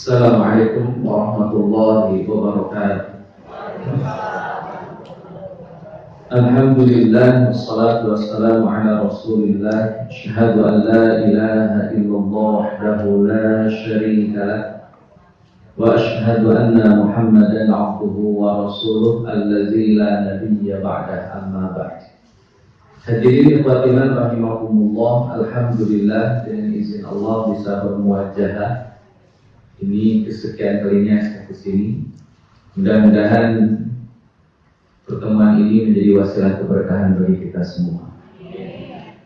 Assalamualaikum warahmatullahi wabarakatuh. Alhamdulillah wassalatu wassalamu ala Rasulillah. Asyhadu an la ilaha illallah wahdahu la syarika lah. Wa asyhadu anna Muhammadan abduhu wa rasuluh allazi la nabiyya ba'dah, amma ba'd. Hadirin ikhwatiman rahimakumullah, alhamdulillah dengan izin Allah bisa bermuajahah. Ini kesekian kalinya saya kesini. Mudah-mudahan pertemuan ini menjadi wasilah keberkahan bagi kita semua.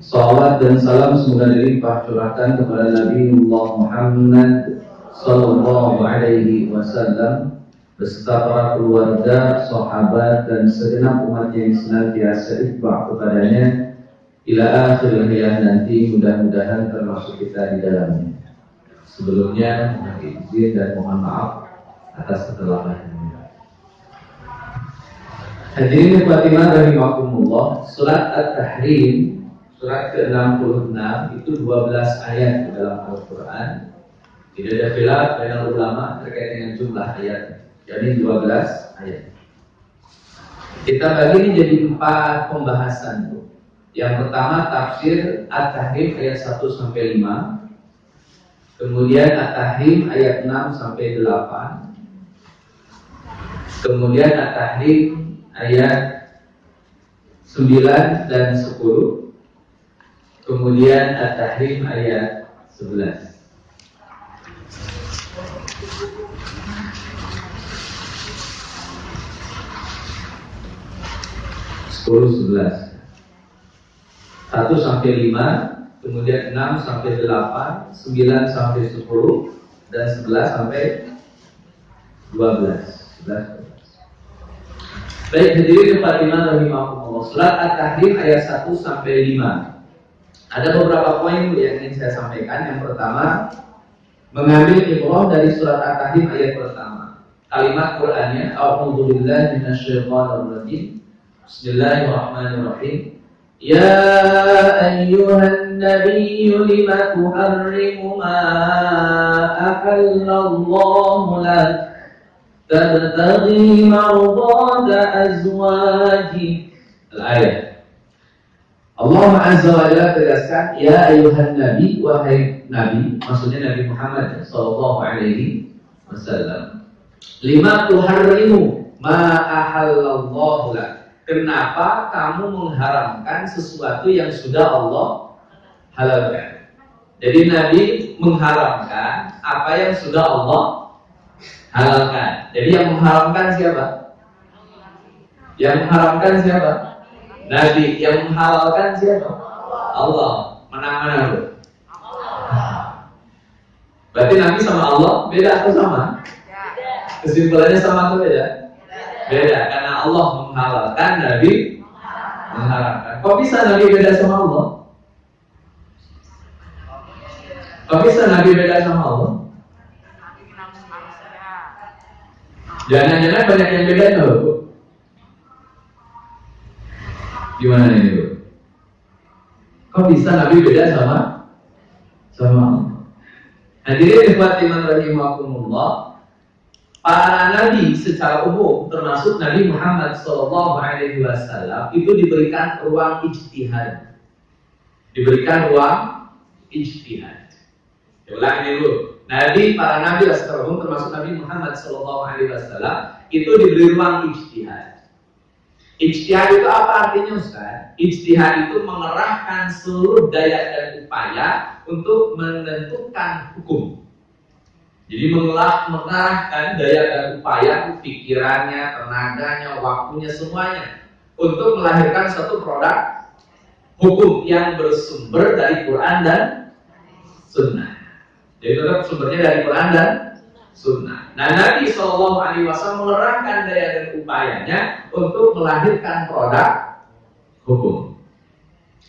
Salawat dan salam semoga dilimpah curahkan kepada Nabi Muhammad sallallahu alaihi wasallam beserta para keluarga, sahabat dan segenap umat yang senantiasa itba' kepadanya ila akhir hayat nanti, mudah-mudahan termasuk kita di dalamnya. Sebelumnya mohon izin dan mohon maaf atas kesalahannya. Hadirin khatimat rahimakumullah, surat At-Tahrim surat ke-66 itu 12 ayat di dalam Al-Quran. Tidak ada khilaf bainal ulama terkait dengan jumlah ayat. Jadi 12 ayat. Kita bagi ini jadi 4 pembahasan. Yang pertama tafsir At-Tahrim ayat 1 sampai 5. Kemudian At-Tahrim ayat 6 sampai 8. Kemudian At-Tahrim ayat 9 dan 10. Kemudian At-Tahrim ayat 11. Sepuluh, 11. 1 sampai 5. Kemudian 6 sampai 8, 9 sampai 10, dan 11 sampai 12. Baik, hadirin Fatimah rahimahumullah. Surat At-Tahrim ayat 1 sampai 5. Ada beberapa poin yang ingin saya sampaikan. Yang pertama, mengambil ibrah dari surat At-Tahrim ayat pertama. Kalimat Qur'annya, a'udzu billahi minasyaitonir rajim. Bismillahirrahmanirrahim. Ya ayyuhan nabiyyu lima tuharrimu ma ahallallahu lak tabtaghi mardata azwajik. Al-ayat. Allah Azza wa Jalla tegaskan, ya ayyuhan nabi, wahai nabi, maksudnya Nabi Muhammad sallallahu alaihi wasallam. Lima tuharrimu ma ahallallahu lak. Kenapa kamu mengharamkan sesuatu yang sudah Allah halalkan? Jadi Nabi mengharamkan apa yang sudah Allah halalkan. Jadi yang mengharamkan siapa? Yang mengharamkan siapa? Nabi. Yang menghalalkan siapa? Allah. Mana-mana bro? Berarti Nabi sama Allah beda atau sama? Kesimpulannya sama atau beda? Beda, karena Allah menghalalkan, Nabi mengharamkan. Kok bisa Nabi beda sama Allah? Kok bisa Nabi beda sama Allah? Jangan-jangan banyak yang beda loh, Bu. Gimana ini, Bu? Kok bisa Nabi beda sama Allah? Hadirin Fatimah rahimakumullah. Para nabi secara umum, termasuk Nabi Muhammad SAW, itu diberikan ruang ijtihad. Diberikan ruang ijtihad. Ulang ini dulu. Para nabi secara umum, termasuk Nabi Muhammad SAW, itu diberi ruang ijtihad. Ijtihad itu apa artinya, Ustaz? Ijtihad itu mengerahkan seluruh daya dan upaya untuk menentukan hukum. Jadi mengarahkan daya dan upaya, pikirannya, tenaganya, waktunya, semuanya untuk melahirkan satu produk hukum yang bersumber dari Quran dan Sunnah. Jadi tetap sumbernya dari Quran dan Sunnah. Nah, Nabi SAW mengerahkan daya dan upayanya untuk melahirkan produk hukum.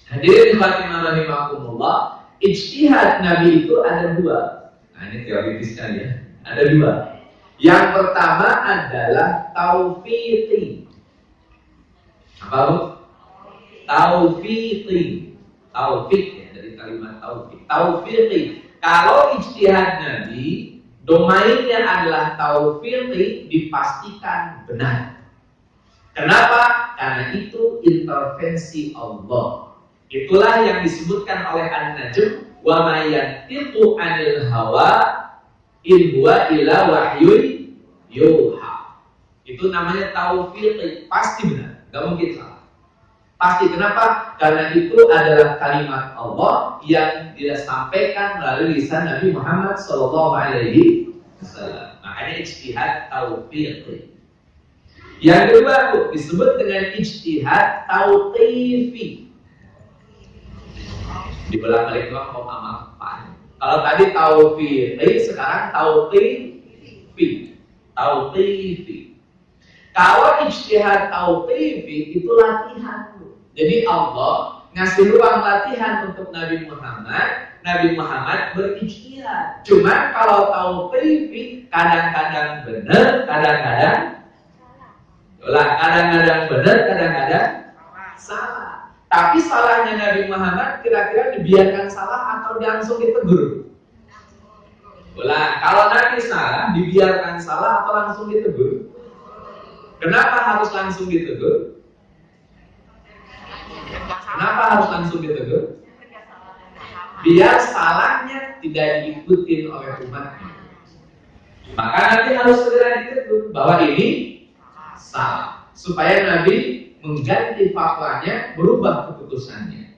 Hadirin Fatimah rahimakumullah, ijtihad Nabi itu ada 2. Nah, ini teoritis sekali ya. Ada 2. Yang pertama adalah taufiqi. Apa Bu? Taufiqi. Taufiq ya, dari kalimat taufiq. Taufiqi. Kalau ijtihad Nabi domainnya adalah taufiqi, dipastikan benar. Kenapa? Karena itu intervensi Allah. Itulah yang disebutkan oleh An-Najm, wa ma yantiqu 'anil hawa in huwa illa wahyun yuha. Itu namanya taufiqi, pasti benar, enggak mungkin salah. Pasti. Kenapa? Karena itu adalah kalimat Allah yang disampaikan melalui lisan Nabi Muhammad SAW. Makanya ijtihad taufiqi. Yang kedua disebut dengan ijtihad tauqifi. Dibolak-balik doang mau apa? Kalau tadi taufiqi, sekarang tauqifi. Tauqifi. Kalau ijtihad tauqifi itu latihan. Jadi Allah ngasih ruang latihan untuk Nabi Muhammad berijtihad. Cuma kalau tauqifi kadang-kadang benar, kadang-kadang benar, kadang-kadang salah. Tapi salahnya Nabi Muhammad kira-kira dibiarkan salah atau langsung ditegur? Kalau Nabi salah, dibiarkan salah atau langsung ditegur? Kenapa harus langsung ditegur? Biar salahnya tidak diikutin oleh umatnya. Maka nanti harus segera ditegur bahwa ini salah, supaya Nabi mengganti fatwanya, berubah keputusannya.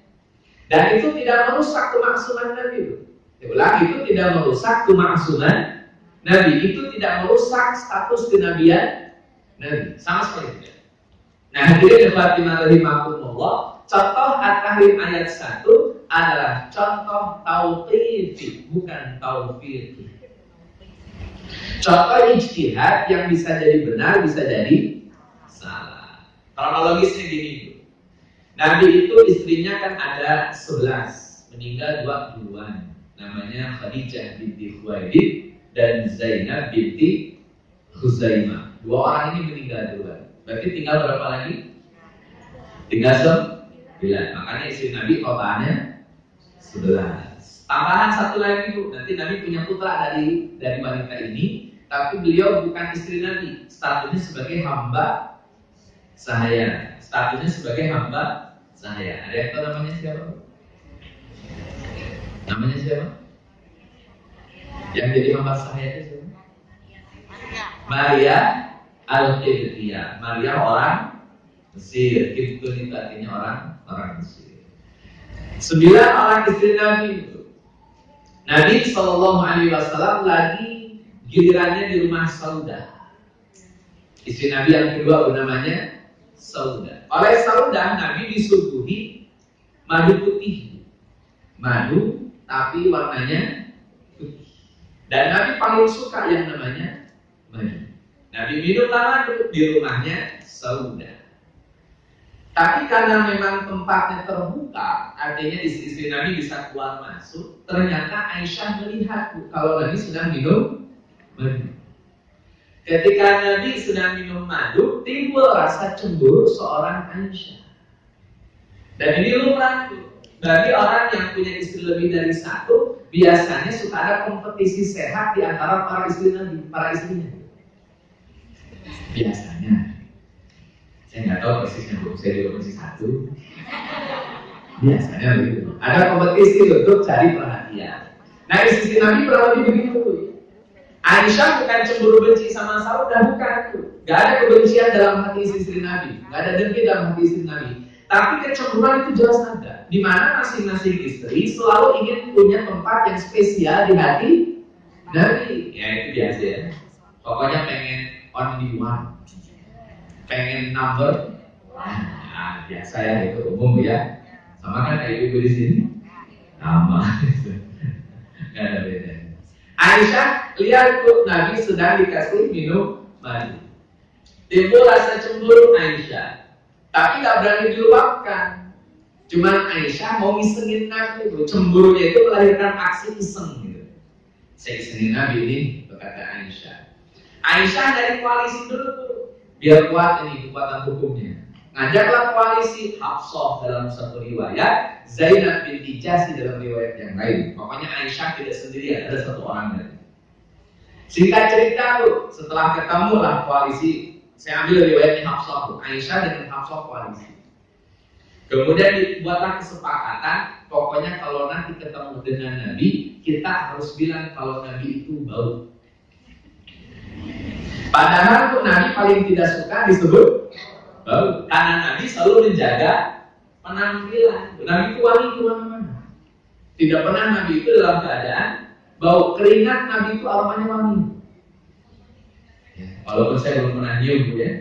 Dan itu tidak merusak kemaksuman Nabi. Itu tidak merusak kemaksuman Nabi. Itu tidak merusak status kenabian Nabi, sama sekali tidak. Nah, hadirin Fatimah rahimakumullah, contoh At-Tahrim ayat 1 adalah contoh tauqifi, bukan taufiqi. Contoh ijtihad yang bisa jadi benar, bisa jadi salah. Kronologisnya gini, Nabi itu istrinya kan ada 11, meninggal 2 duluan. Namanya Khadijah binti Khuwailid dan Zainab binti Khuzaimah. 2 orang ini meninggal duluan. Berarti tinggal berapa lagi? Tinggal 9. Makanya istri Nabi totalnya 11. Tambahan 1 lagi Bu. Nanti Nabi punya putra dari wanita ini, tapi beliau bukan istri Nabi. Statusnya sebagai hamba sahaya. Ada yang tahu namanya siapa? Namanya siapa? Yang jadi hamba sahaya itu siapa? Maria Al-Qibtiyah. Maria orang Mesir. Qibtun itu artinya orang Mesir. 9 orang istri Nabi itu. Nabi SAW lagi gilirannya di rumah Saudah. Istri Nabi yang kedua namanya Saudah. Oleh Saudah Nabi disuguhi madu putih. Madu tapi warnanya putih. Dan Nabi paling suka yang namanya madu. Nabi minumlah madu di rumahnya Saudah. Tapi karena memang tempatnya terbuka, artinya istri-istri Nabi bisa keluar masuk. Ternyata Aisyah melihat kalau Nabi sedang minum madu. Ketika Nabi sedang minum madu, timbul rasa cemburu seorang Aisyah. Dan ini lumrah bagi orang yang punya istri lebih dari 1, biasanya suka ada kompetisi sehat di antara para istri Nabi, para istrinya. Biasanya. Saya nggak tahu persisnya, saya juga masih 1. Biasanya begitu. Ada kompetisi untuk cari perhatian. Nah, istri Nabi kurang lebih begitu. Aisyah bukan cemburu benci sama Saudah, bukan. Gak ada kebencian dalam hati istri Nabi, gak ada dengki dalam hati istri Nabi. Tapi kecemburuan itu jelas ada. Di mana masing-masing istri selalu ingin punya tempat yang spesial di hati Nabi. Ya itu biasa ya. Pokoknya pengen only one. Pengen number. Nah, biasa ya, itu umum ya. Sama kan kayak ibu di sini. Sama. Gak ada beda. Aisyah lihat tuh Nabi sedang dikasih minum madu. Timbul rasa cemburu Aisyah, tapi gak berani diluapkan. Cuman Aisyah mau ngisengin Nabi. Cemburunya itu melahirkan aksi iseng gitu. Saya isengin Nabi ini, berkata Aisyah. Aisyah dari koalisi dulu tuh, biar kuat ini kekuatan hukumnya. Ngajaklah koalisi Hafsah dalam satu riwayat, Zainab binti Jahsy dalam riwayat yang lain. Pokoknya Aisyah tidak sendirian, ada 1 orang lagi. Singkat cerita tuh, setelah ketemu lah koalisi, saya ambil riwayatnya Hafsah, Aisyah dengan Hafsah koalisi. Kemudian dibuatlah kesepakatan, pokoknya kalau nanti ketemu dengan Nabi, kita harus bilang kalau Nabi itu bau. Padahal tuh Nabi paling tidak suka disebut bau, karena Nabi selalu menjaga penampilan. Nabi itu wangi kemana-mana. Tidak pernah Nabi itu dalam keadaan bau. Keringat Nabi itu aromanya wangi. Ya, walaupun saya belum pernah nyium ya.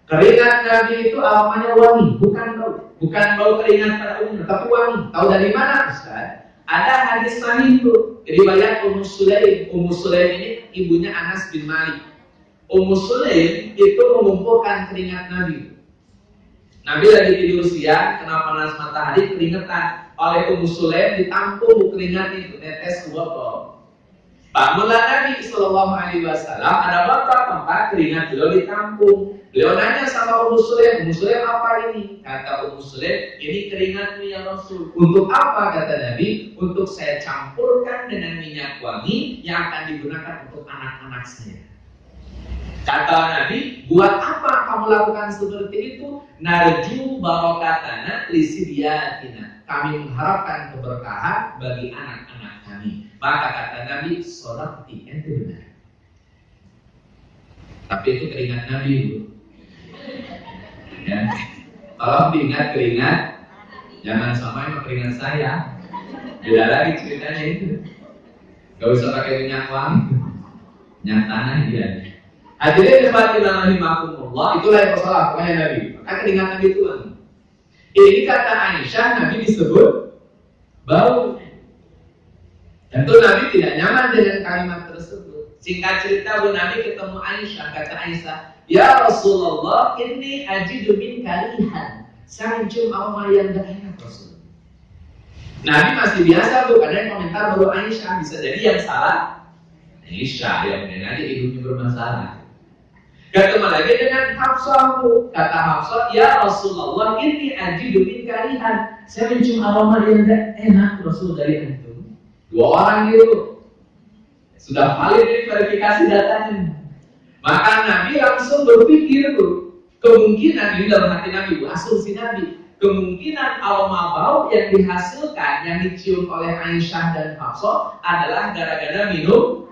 Keringat Nabi itu aromanya wangi, bukan bau. Bukan bau keringat pada umumnya, tapi wangi. Tahu dari mana, Ustaz? Ada hadis sahih itu. Riwayat Ummu Sulaim. Ummu Sulaim ini ibunya Anas bin Malik. Ummu Sulaim itu mengumpulkan keringat Nabi. Nabi lagi tidur siang, kena panas matahari, keringetan. Oleh Ummu Sulaim ditampung keringat itu, tetes ke botol. Bangunlah Nabi Sallallahu Alaihi Wasallam, ada botol tempat keringat beliau ditampung. Beliau nanya sama Ummu Sulaim apa ini? Kata Ummu Sulaim, ini keringatmu ya Rasul. Untuk apa? Kata Nabi, untuk saya campurkan dengan minyak wangi yang akan digunakan untuk anak-anak saya. Kata Nabi, buat apa kamu lakukan seperti itu? Narju barokatana lisibiyatina. Kami mengharapkan keberkahan bagi anak-anak kami. Maka kata Nabi, sodaqti, itu benar. Tapi itu keringat Nabi dulu. Ya. Kalau diingat keringat, jangan sama sama keringat saya. Beda lagi ceritanya itu. Gak usah pakai minyak wangi, minyak tanah dia. Hadirin khairan rahimakumullah, itulah yang masalah pokoknya Nabi. Maka keringat Nabi itu wangi. Ini kata Aisyah, Nabi disebut bau. Tentu Nabi tidak nyaman dengan kalimat tersebut. Singkat cerita, Bu Nabi ketemu Aisyah, kata Aisyah, ya Rasulullah, ini ajidu min karihan. Saya mencium aroma yang gak enak Rasul. Nabi masih biasa Bu, kadang komentar baru Aisyah, bisa jadi yang salah Aisyah, yang nanti ibunya bermasalah. Ketemu lagi dengan Hafsah, kata Hafsah, ya Rasulullah, ini ajidu min karihan. Saya mencium aroma yang gak enak Rasul dari antum. Dua orang itu sudah valid ini verifikasi datanya. Maka Nabi langsung berpikir tuh, kemungkinan di dalam hati Nabi, asumsi Nabi, kemungkinan aroma bau yang dihasilkan, yang dicium oleh Aisyah dan Hafsah adalah gara-gara minum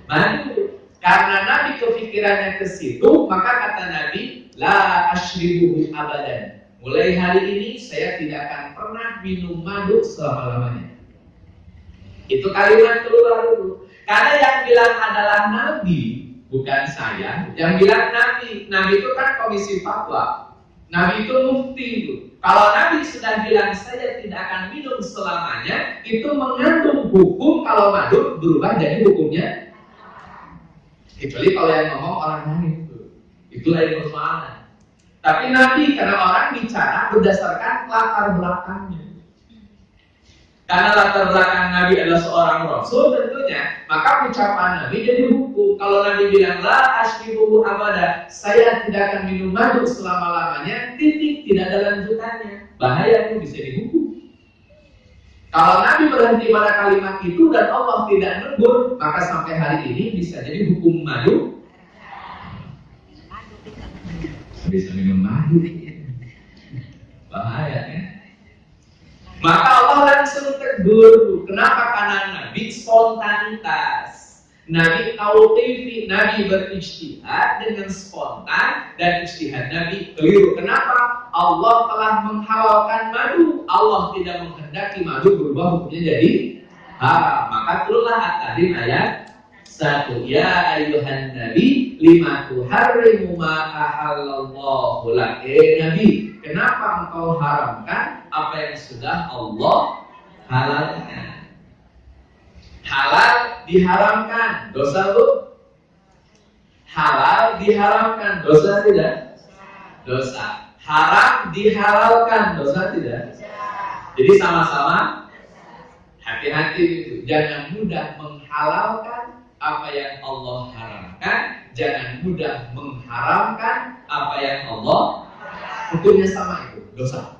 madu. Karena Nabi kepikirannya ke situ, maka kata Nabi, la ashribuhu abadan. Mulai hari ini saya tidak akan pernah minum madu selama-lamanya. Itu kalimat keluar dulu. Karena yang bilang adalah Nabi, bukan saya. Yang bilang Nabi. Nabi itu kan komisi fatwa. Nabi itu mufti itu. Kalau Nabi sudah bilang saya tidak akan minum selamanya, itu mengandung hukum kalau madu berubah jadi hukumnya. Kecuali kalau yang ngomong orang lain itu. Itulah yang persoalan. Tapi Nabi, karena orang bicara berdasarkan latar belakangnya. Karena latar belakang Nabi adalah seorang Rasul tentunya, maka ucapan Nabi jadi hukum. Kalau Nabi bilang la ashribu abada, saya tidak akan minum madu selama-lamanya, titik, tidak ada lanjutannya. Bahaya itu bisa dihukum. Kalau Nabi berhenti pada kalimat itu dan Allah tidak negur, maka sampai hari ini bisa jadi hukum madu. Bisa minum madu. Bahaya ya. Maka Allah langsung tegur. Kenapa? Karena Nabi spontanitas. Nabi tauqifi, Nabi berijtihad dengan spontan, dan ijtihad Nabi keliru. Kenapa? Allah telah menghalalkan madu. Allah tidak menghendaki madu berubah hukumnya jadi haram. Maka turunlah At-Tahrim ayat 1. Ya ayyuhan nabi lima tuharrimu ma ahallallahu lak. Nabi, kenapa engkau haramkan apa yang sudah Allah halalkan? Halal diharamkan, dosa bu? Halal diharamkan, dosa tidak? Dosa. Haram dihalalkan, dosa tidak? Jadi sama-sama hati-hati itu. Jangan mudah menghalalkan apa yang Allah haramkan, jangan mudah mengharamkan apa yang Allah. Hukumnya sama itu, dosa.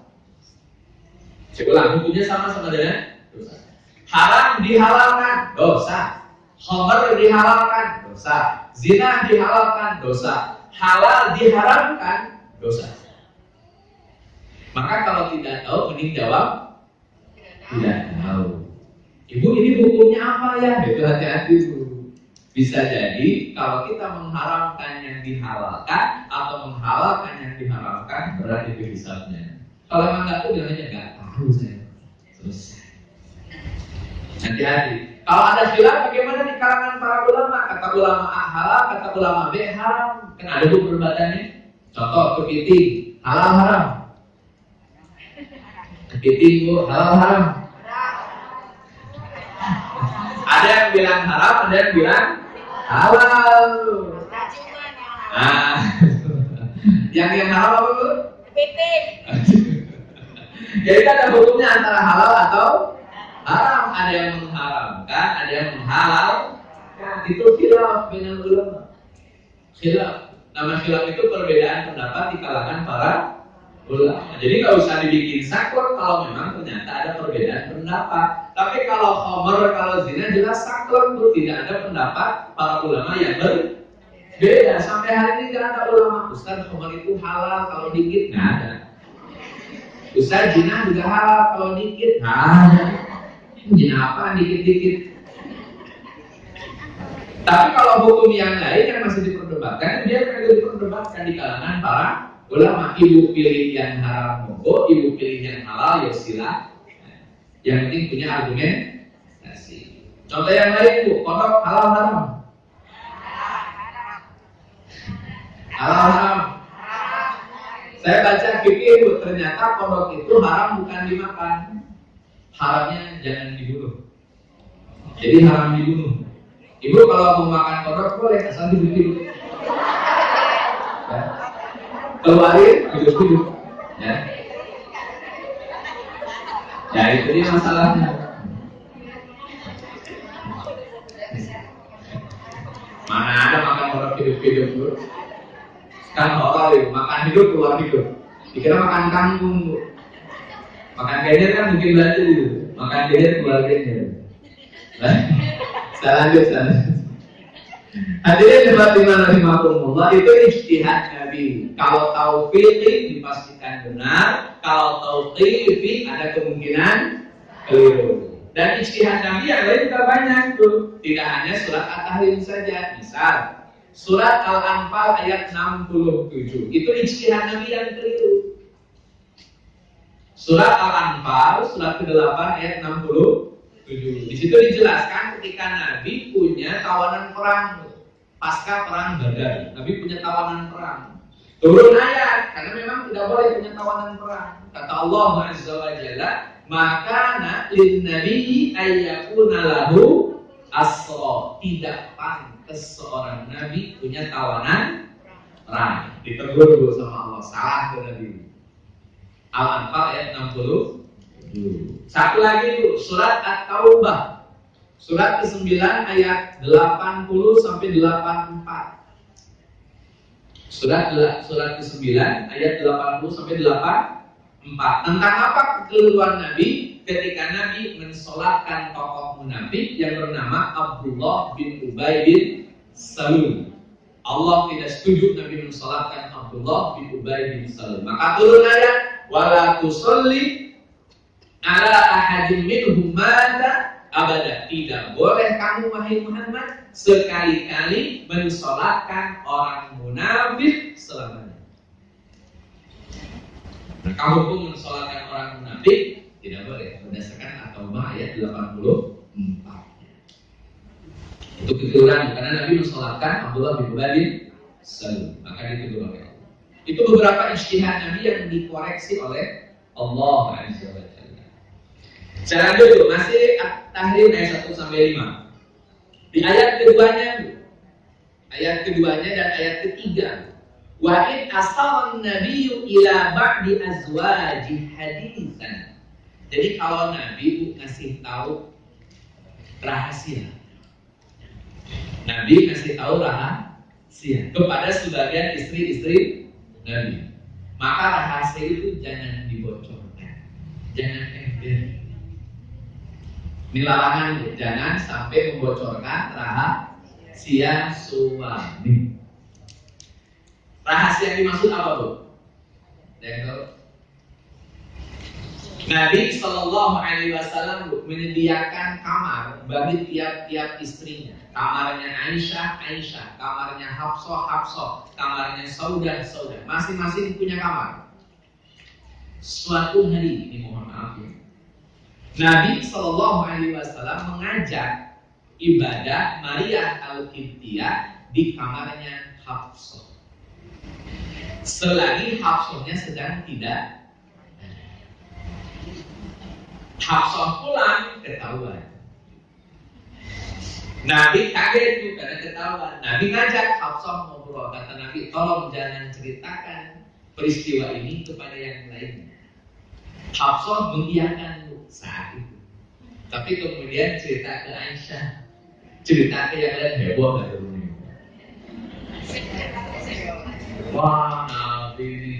Saya ulang, hukumnya sama dengan dosa. Haram dihalalkan, dosa. Khamr dihalalkan, dosa. Zina dihalalkan, dosa. Halal diharamkan, dosa. Maka kalau tidak tahu, mending jawab tidak tahu. Ibu, ini hukumnya apa ya? Itu hati-hati Bu. Bisa jadi kalau kita mengharamkan yang dihalalkan atau menghalalkan yang diharamkan, berat itu hisabnya. Kalau memang nggak tahu, bilang aja nggak tahu saya. Selesai. Hati-hati. Kalau ada khilaf bagaimana di kalangan para ulama? Kata ulama A halal, kata ulama B haram. Kan ada tuh perdebatannya. Contoh kepiting, halal haram. Kepiting Bu, halal haram. Ada yang bilang haram, ada yang bilang halal. Ah, yang haram apa Bu? Kepiting. Jadi ada hukumnya antara halal atau haram. Ada yang mengharamkan, ada yang menghalalkan. Itu khilaf dengan ulama. Khilaf. Nama khilaf itu perbedaan pendapat di kalangan para ulama. Jadi nggak usah dibikin saklek kalau memang ternyata ada perbedaan pendapat. Tapi kalau khamr, kalau zina jelas saklek tuh, tidak ada pendapat para ulama yang berbeda. Sampai hari ini nggak ada ulama Ustaz khamr itu halal kalau dikit, nggak ada. Ustaz zina juga halal kalau dikit, nggak ada. Zina apa dikit-dikit. Tapi kalau hukum yang lain yang masih diperdebatkan, dia akan diperdebatkan di kalangan para ulama. Ibu pilih yang haram monggo, ibu pilih yang halal ya silah. Yang penting punya argumentasi. Contoh yang lain Bu, kodok halal haram. Halal haram. Saya baca fikih Bu, ternyata kodok itu haram bukan dimakan. Haramnya jangan dibunuh. Jadi haram dibunuh. Ibu kalau mau makan kodok boleh, asal hidup-hidup. Ya. Keluarin hidup-hidup. Ya. Ya itu dia masalahnya. Mana ada makan kodok hidup-hidup Bu? Kan orang makan hidup keluar hidup. Dikira makan kangkung Bu. Makan genjer kan mungkin belajar gitu. Makan genjer keluar genjer. Lanjut. Hadirin hadirat rahimakumullah, itu ijtihad Nabi. Kalau taufiq dipastikan benar, kalau tauqif ada kemungkinan keliru. Dan ijtihad Nabi yang lain juga banyak tuh. Tidak hanya surat At-Tahrim saja. Misal surat Al-Anfal ayat 67. Itu ijtihad Nabi yang keliru. Surat Al-Anfal surat ke-8 ayat 67. Di situ dijelaskan ketika Nabi punya tawanan perang pasca perang Badar. Nabi punya tawanan perang. Turun ayat karena memang tidak boleh punya tawanan perang. Kata Allah Azza wa Jalla, "Maka lin nabiyyi ayyakuna lahu asra." Tidak pantas seorang nabi punya tawanan perang. Ditegur dulu sama Allah, salah ke Nabi. Al-Anfal ayat 60. Satu lagi Bu, surat At-Taubah surat ke-9 ayat 80 sampai 84. Surat ke-9 ayat 80 sampai 84. Tentang apa kekeliruan Nabi ketika Nabi mensolatkan tokoh munafik yang bernama Abdullah bin Ubay bin Salul. Allah tidak setuju Nabi mensolatkan Abdullah bin Ubay bin Salul. Maka turun ayat, wala tusalli ala ahadin minhum mata abada. Tidak boleh kamu wahai Muhammad sekali-kali mensolatkan orang munafik selamanya. Maka hukum mensolatkan orang munafik tidak boleh berdasarkan At-Taubah ayat 84. Itu keturunan karena Nabi mensolatkan Abdullah bin Ubay bin Salul, maka ditegur oleh Allah. Itu beberapa ijtihad Nabi yang dikoreksi oleh Allah Azza wa Jalla. Saya lanjut masih At-Tahrim ayat 1 sampai 5. Di ayat keduanya dan ayat ketiga, wa in asal nabiyyu ila ba'di azwaji hadisan. Jadi kalau Nabi ngasih tahu rahasia, Nabi ngasih tahu rahasia kepada sebagian istri-istri Nabi, maka rahasia itu jangan dibocorkan, jangan ember. Ini larangan, jangan sampai membocorkan rahasia suami. Rahasia yang dimaksud apa, Bu? Yang tahu? Nabi Shallallahu Alaihi Wasallam menyediakan kamar bagi tiap-tiap istrinya. Kamarnya Aisyah, kamarnya Hafsah, kamarnya Saudah. Masing-masing punya kamar. Suatu hari, ini mohon maaf ya, Nabi Shallallahu Alaihi Wasallam mengajak ibadah Maria Al-Qibtiyah di kamarnya Hafsah. Selagi Hafsahnya sedang tidak, Hafsah pulang ketahuan. Nabi kaget tuh karena ketahuan. Nabi ngajak Hafsah ngobrol, kata Nabi, tolong jangan ceritakan peristiwa ini kepada yang lainnya. Hafsah mengiyakan saat itu. Tapi kemudian cerita ke Aisyah, cerita ke yang lain, heboh gak tuh? Wah, Nabi ini.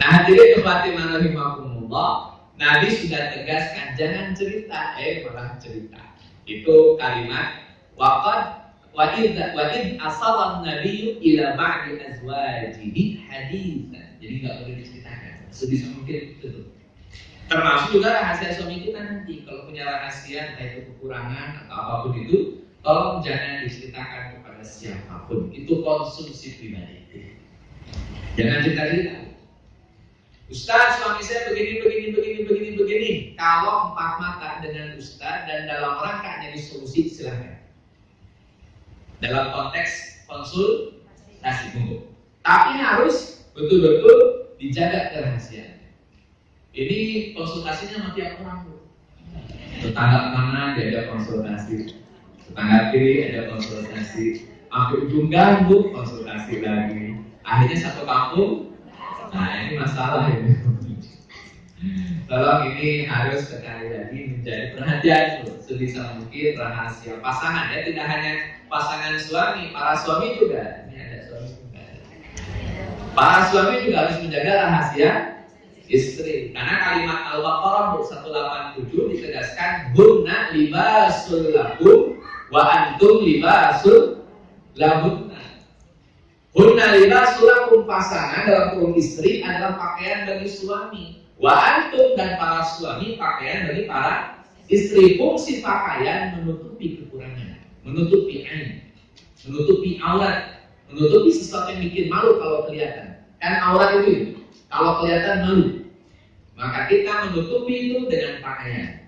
Nah, hadirin Fatimah rahimahumullah, Nabi sudah tegaskan jangan cerita, malah cerita. Itu kalimat wa'id asalan nabiyyu ila ba'di azwajihi haditsan. Jadi nggak perlu diceritakan, sebisa mungkin itu. Termasuk juga rahasia suami kita nanti. Kalau punya rahasia, entah itu kekurangan atau apapun itu, tolong jangan diceritakan kepada siapapun. Itu konsumsi pribadi. Jangan cerita-cerita. Ustaz, suami saya begini. Kalau empat mata dengan Ustaz dan dalam rangka nyari solusi, silahkan. Dalam konteks konsultasi, monggo. Tapi harus betul-betul dijaga kerahasiaan. Ini konsultasinya sama tiap orang, Bu. Tetangga mana diajak konsultasi, tetangga kiri ada konsultasi, sampai ujung gang, Bu, konsultasi lagi. Akhirnya satu kampung. Nah, ini masalah ini. Tolong ini harus sekali lagi menjadi perhatian, Bu. Sebisa mungkin rahasia pasangan, ya, tidak hanya pasangan suami, para suami juga. Ini ada suami juga. Para suami juga harus menjaga rahasia istri. Karena kalimat Al-Baqarah 187 ditegaskan hunna libasul lakum wa antum libasul lahunna. Hunna libasul lakum, pasangan dalam kurung istri adalah pakaian bagi suami. Wa antum, dan para suami pakaian bagi para istri. Fungsi pakaian menutupi kekurangan, menutupi aib, menutupi aurat, menutupi sesuatu yang bikin malu kalau kelihatan. Kan aurat itu kalau kelihatan malu. Maka kita menutupi itu dengan pakaian.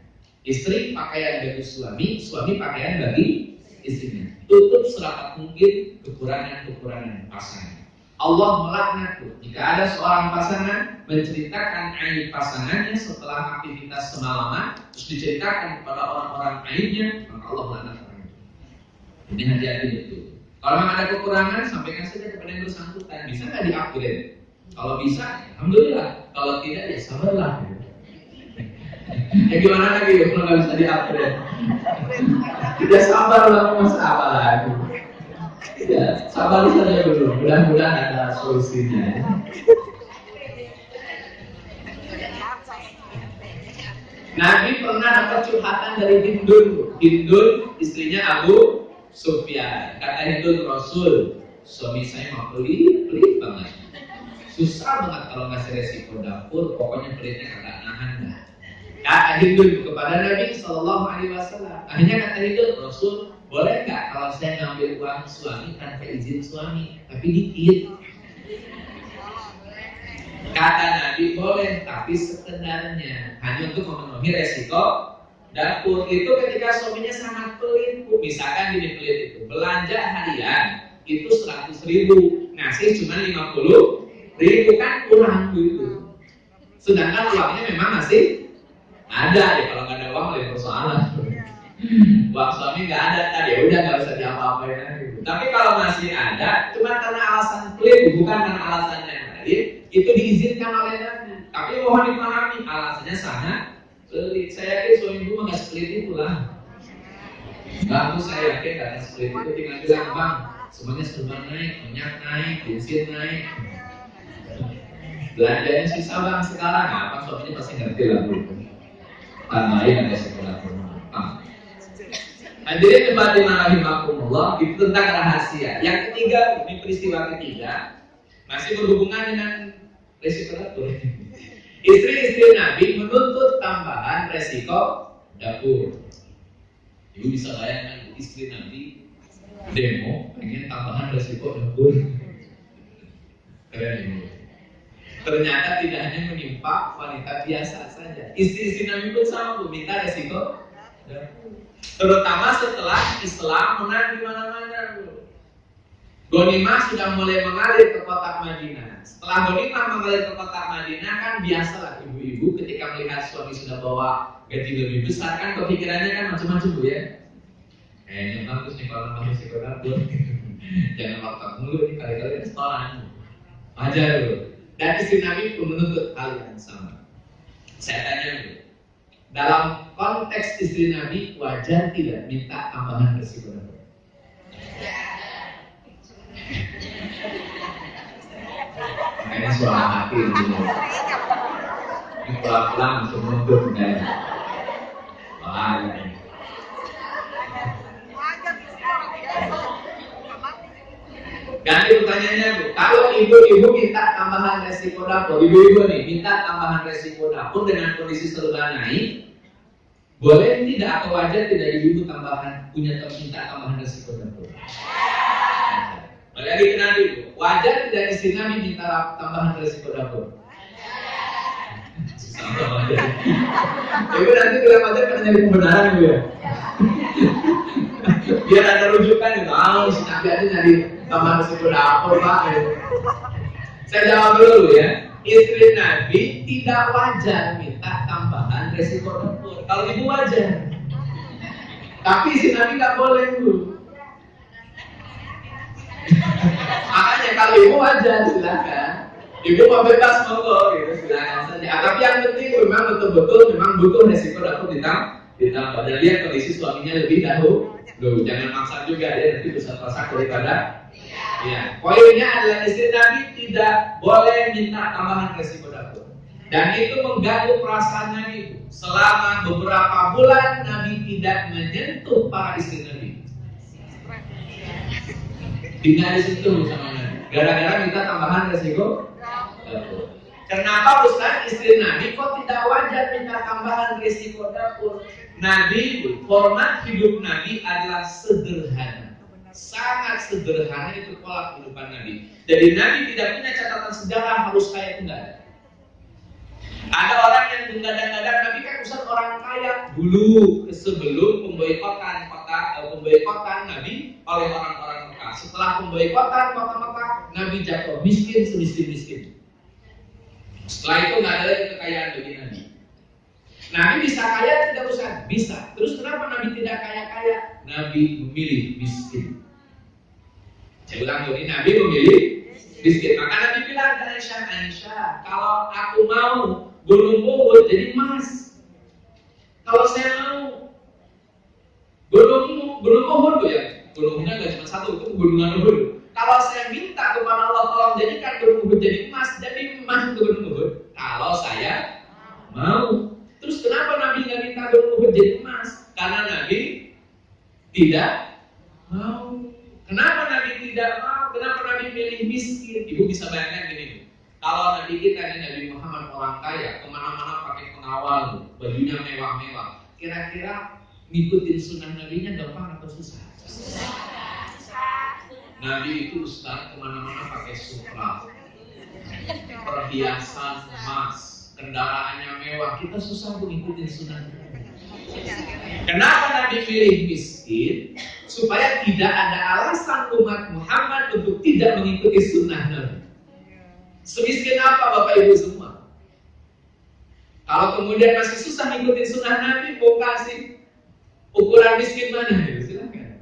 Istri pakaian bagi suami, suami pakaian bagi istrinya. Tutup serapat mungkin kekurangan pasangan. Allah melaknat jika ada seorang pasangan menceritakan aib pasangannya setelah aktivitas semalaman, terus diceritakan kepada orang-orang aibnya, maka Allah melaknat orang itu. Jadi hati-hati betul. Kalau memang ada kekurangan, sampaikan saja kepada yang bersangkutan. Bisa nggak di-upgrade? Kalau bisa, alhamdulillah. Kalau tidak, ya sabarlah. Ya gimana lagi kalau nggak bisa di-upgrade? Ya sabarlah, masa apa lagi? Ya, sabar saja dulu. Mudah-mudahan ada solusinya. Nabi pernah dapat curhatan dari Hindun. Hindun istrinya Abu Sufyan. Kata Hindun, Rasul, suami saya mau pelit banget. Susah banget kalau ngasih resiko dapur. Pokoknya pelitnya kagak nahan dah. Kata Hindun kepada Nabi Sallallahu Alaihi Wasallam. Akhirnya kata Hindun, Rasul, boleh nggak kalau saya ngambil uang suami tanpa izin suami, tapi dikit? Kata Nabi, boleh, tapi sekedarnya, hanya untuk memenuhi resiko dapur. Itu ketika suaminya sangat pelit. Misalkan gini, pelit itu belanja harian itu 100.000, ngasih cuma 50.000, kan kurang gitu. Sedangkan uangnya memang masih ada, ya kalau nggak ada uang lebih persoalan. Uang suami nggak ada, tadi ya udah nggak usah diapa-apain gitu. Tapi kalau masih ada, cuma karena alasan pelit, bukan karena alasan yang lain, itu diizinkan oleh Nabi. Tapi mohon dipahami, alasannya sangat pelit. Saya yakin suami ibu nggak sepelit itu lah. Bang, saya yakin karena sepelit itu tinggal bilang, bang, semuanya serba naik, minyak naik, bensin naik, belanjanya sisa bang sekarang, apa suaminya pasti ngerti lah bu. tambahin resiko dapur. Hadirin jemaah rahimakumullah, itu tentang rahasia. Yang ketiga, ini peristiwa ketiga, masih berhubungan dengan resiko dapur. Istri-istri Nabi menuntut tambahan resiko dapur. Ibu bisa bayangkan istri Nabi demo pengen tambahan resiko dapur. Keren ini. Ternyata tidak hanya menimpa wanita biasa saja. Istri-istri Nabi pun sama minta resiko dapur. Terutama setelah Islam menang di mana-mana. Ghanimah sudah mulai mengalir ke kota Madinah. Setelah Ghanimah mengalir ke kota Madinah, kan biasalah ibu-ibu ketika melihat suami sudah bawa gaji lebih besar, kan kepikirannya kan macam-macam bu ya. Kayaknya bagus nih kalau nambah resiko dapur. Jangan waktu mulu nih, kali-kali restoran. Ajar bu. Dan istri Nabi pun menuntut hal yang sama. Saya tanya bu, dalam konteks istri Nabi wajar tidak minta tambahan resiko dapur? Kayaknya suara hati dulu. Ini pelan-pelan untuk mundur dan bahaya. Ganti pertanyaannya bu, kalau ibu-ibu minta tambahan resiko dapur, ibu-ibu nih minta tambahan resiko dapur dengan kondisi serba naik, boleh tidak atau wajar tidak ibu-ibu tambahan punya minta tambahan resiko dapur? Lagi ke Nabi bu, wajar tidak istri Nabi minta tambahan resiko dapur? Sama wajar. Ibu nanti bilang wajar karena nyari kebenaran bu ya. Biar ada rujukan gitu. Si Nabi aja nyari tambahan resiko dapur pak. Saya jawab dulu ya. Istri Nabi tidak wajar minta tambahan resiko dapur. Kalau ibu wajar. Tapi istri Nabi nggak boleh bu. Makanya kalau ibu wajar silakan. Ibu mau bebas monggo gitu silakan saja. Tapi yang penting memang betul-betul memang butuh resiko dapur ditambah. Dan lihat kondisi suaminya lebih dahulu. Jangan maksa juga dia nanti bisa terasa daripada. Ya. Poinnya adalah istri Nabi tidak boleh minta tambahan resiko dapur. Dan itu mengganggu perasaan Nabi. Selama beberapa bulan Nabi tidak menyentuh para istri Nabi. Tidak disentuh sama Nabi. Gara-gara minta tambahan resiko dapur. Kenapa Ustaz istri Nabi kok tidak wajar minta tambahan resiko dapur? Nabi, format hidup Nabi adalah sederhana. Sangat sederhana itu pola kehidupan Nabi. Jadi Nabi tidak punya catatan sejarah harus kaya itu enggak ada. Ada orang yang menggadang-gadang Nabi kan Ustaz orang kaya dulu sebelum pemboikotan Nabi oleh orang-orang Mekah. Setelah pemboikotan kota Mekah, Nabi jatuh miskin semiskin-miskin. Setelah itu nggak ada lagi kekayaan bagi Nabi. Nabi bisa kaya tidak usah bisa. Terus kenapa Nabi tidak kaya-kaya? Nabi memilih miskin. Saya ulang lagi, Nabi memilih miskin. Maka Nabi bilang ke Aisyah, kalau aku mau gunung Uhud jadi emas. Kalau saya mau gunung Uhud tuh ya, gunungnya nggak cuma satu, itu gunungan Uhud. Kalau saya minta kepada Allah tolong jadikan gunung Uhud jadi emas gunung Uhud. Kalau saya mau. Terus kenapa Nabi nggak minta gunung Uhud jadi emas? Karena Nabi tidak mau. Kenapa Nabi tidak mau? Kenapa Nabi milih miskin? Ibu bisa bayangkan gini. Kalau Nabi kita ini Nabi Muhammad orang kaya, kemana-mana pakai pengawal, bajunya mewah-mewah. Kira-kira ngikutin sunnah Nabi-nya gampang atau susah? Nabi itu Ustaz kemana-mana pakai Supra, perhiasan emas, kendaraannya mewah. Kita susah untuk ngikutin sunnah Nabi. Kenapa Nabi pilih miskin? Supaya tidak ada alasan umat Muhammad untuk tidak mengikuti sunnah Nabi. Semiskin apa Bapak Ibu semua? Kalau kemudian masih susah ngikutin sunnah Nabi, mau kasih ukuran miskin mana? Silakan.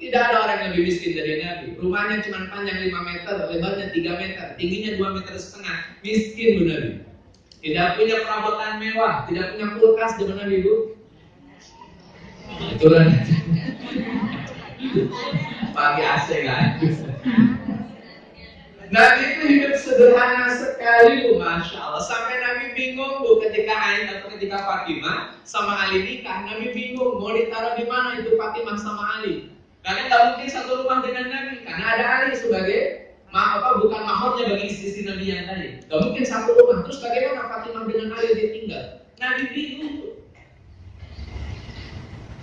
Tidak ada orang yang lebih miskin dari Nabi. Rumahnya cuma panjang 5 meter, lebarnya 3 meter, tingginya 2,5 meter. Miskin Bu Nabi. Tidak punya perabotan mewah, tidak punya kulkas zaman Nabi Bu. Itulah. Pakai AC kan. Nabi itu hidup sederhana sekali Bu, Masya Allah. Sampai Nabi bingung Bu ketika Ain atau ketika Fatimah sama Ali nikah. Nabi bingung mau ditaruh di mana itu Fatimah sama Ali. Karena nggak mungkin satu rumah dengan Nabi. Karena ada Ali sebagai bukan mahornya bagi istri Nabi yang lain. Nggak mungkin satu rumah. Terus bagaimana Fatimah dengan Ali ditinggal? Nabi bingung Bu.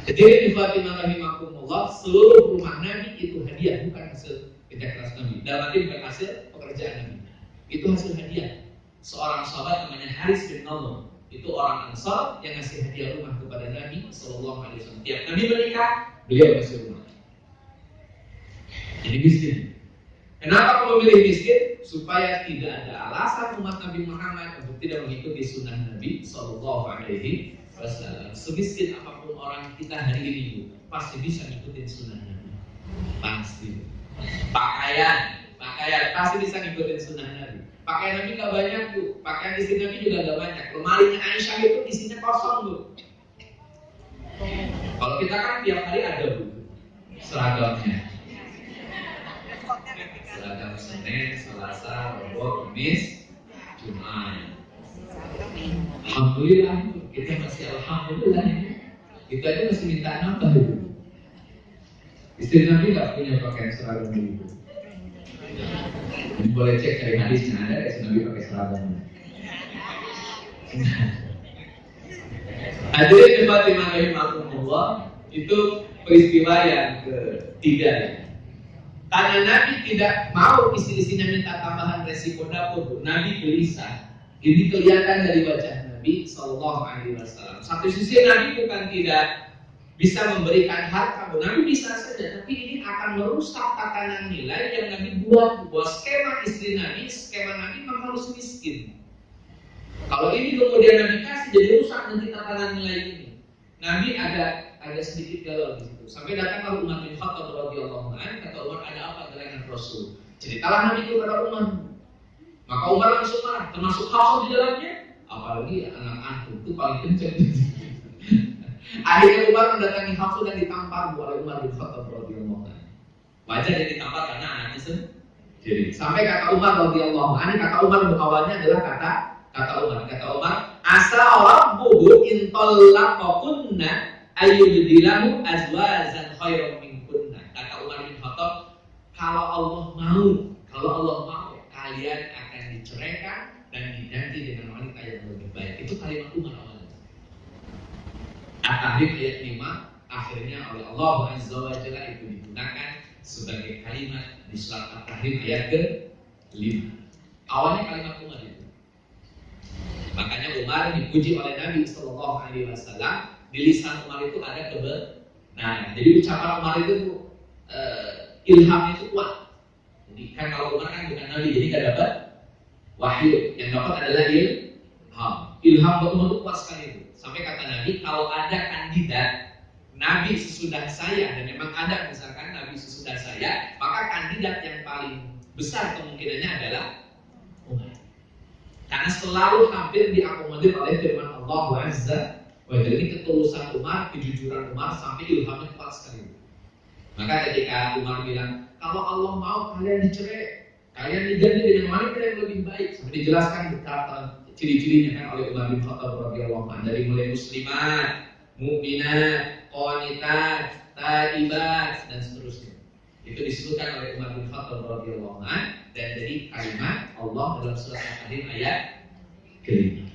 Jadi di Fatimah rahimahumullah, seluruh rumah Nabi itu hadiah, bukan hasil kerja keras Nabi. Dalam arti bukan hasil pekerjaan Nabi. Itu hasil hadiah. Seorang sahabat namanya Haris bin Nadhr, itu orang Ansar yang ngasih hadiah rumah kepada Nabi Sallallahu Alaihi Wasallam. Tiap Nabi menikah, beliau ngasih rumah. Jadi miskin. Kenapa kamu memilih miskin? Supaya tidak ada alasan umat Nabi Muhammad untuk tidak mengikuti sunnah Nabi Sallallahu Alaihi Wasallam. Semiskin apapun orang kita hari ini, pasti bisa ngikutin sunnah Nabi. Pasti. Pakaian pasti bisa ngikutin sunnah Nabi. Pakaian Nabi gak banyak Bu, pakaian istri Nabi juga gak banyak. Lemarinya Aisyah itu isinya kosong Bu. Kalau kita kan tiap hari ada Bu seragamnya. Seragam Senin, Selasa, Rabu, Kamis, Jumat. Alhamdulillah kita masih alhamdulillah. Kita aja masih minta nambah Bu. Istri Nabi gak punya pakaian seragam itu. Ini boleh cek dari hadisnya, ada istri Nabi pakai seragam. Hadirin Fatimah rahimahumullah, itu peristiwa yang ketiga. Karena Nabi tidak mau istri-istrinya minta tambahan resiko dapur, Nabi gelisah. Ini kelihatan dari wajah Nabi Sallallahu Alaihi Wasallam. Satu sisi Nabi bukan tidak bisa memberikan harta, Nabi bisa saja, tapi ini akan merusak tatanan nilai yang Nabi buat. Bahwa skema istri Nabi, skema Nabi memang harus miskin. Kalau ini kemudian Nabi kasih, jadi rusak nanti tatanan nilai ini. Nabi agak sedikit galau di situ. Sampai datang Umar bin Khattab radhiyallahu anhu, kata Umar, ada apa dengan Rasul? Ceritalah Nabi kepada Umar. Maka Umar langsung marah, termasuk Hafsah di dalamnya. Apalagi anak antum itu paling kencang. Akhirnya Umar mendatangi Hafsah dan ditampar oleh Umar bin Khattab radhiyallahu anhu. Wajar dia ditampar karena anaknya sendiri. Sampai kata Umar radhiyallahu anhu, kata Umar awalnya adalah kata Umar, asa rabbuhu in talaqakunna ayyubdilahu azwajan khairan minkunna. Kata Umar bin Khattab, kalau Allah mau kalian akan diceraikan dan diganti dengan wanita yang lebih baik. Itu kalimat Umar awalnya. At-Tahrim ayat 5 akhirnya oleh Allah Azza wa Jalla itu digunakan sebagai kalimat di surat At-Tahrim ayat ke-5. Awalnya kalimat Umar itu. Makanya Umar dipuji oleh Nabi Sallallahu Alaihi Wasallam. Di lisan Umar itu ada kebenaran. Jadi ucapan Umar itu ilham itu kuat. Jadi kan kalau Umar kan bukan Nabi, jadi gak dapat wahyu. Yang dapat adalah ilham. Ilham betul-betul kuat sekali itu. Sampai kata Nabi, kalau ada kandidat Nabi sesudah saya, dan memang ada misalkan Nabi sesudah saya, maka kandidat yang paling besar kemungkinannya adalah Umar. Karena selalu hampir diakomodir oleh firman Allah Azza wa Jalla. Ini ketulusan Umar, kejujuran Umar, sampai ilhamnya kuat sekali. Maka ketika Umar bilang, kalau Allah mau kalian dicerai, kalian diganti dengan wanita yang lebih baik, sampai dijelaskan betapa ciri-cirinya kan oleh Umar bin Khattab radhiyallahu anhu, dari mulai muslimat, mukminat, qanitat, taibat dan seterusnya. Itu disebutkan oleh Umar bin Khattab radhiyallahu anhu, dan dari kalimat Allah dalam surat Al-Tahrim ayat ke-5.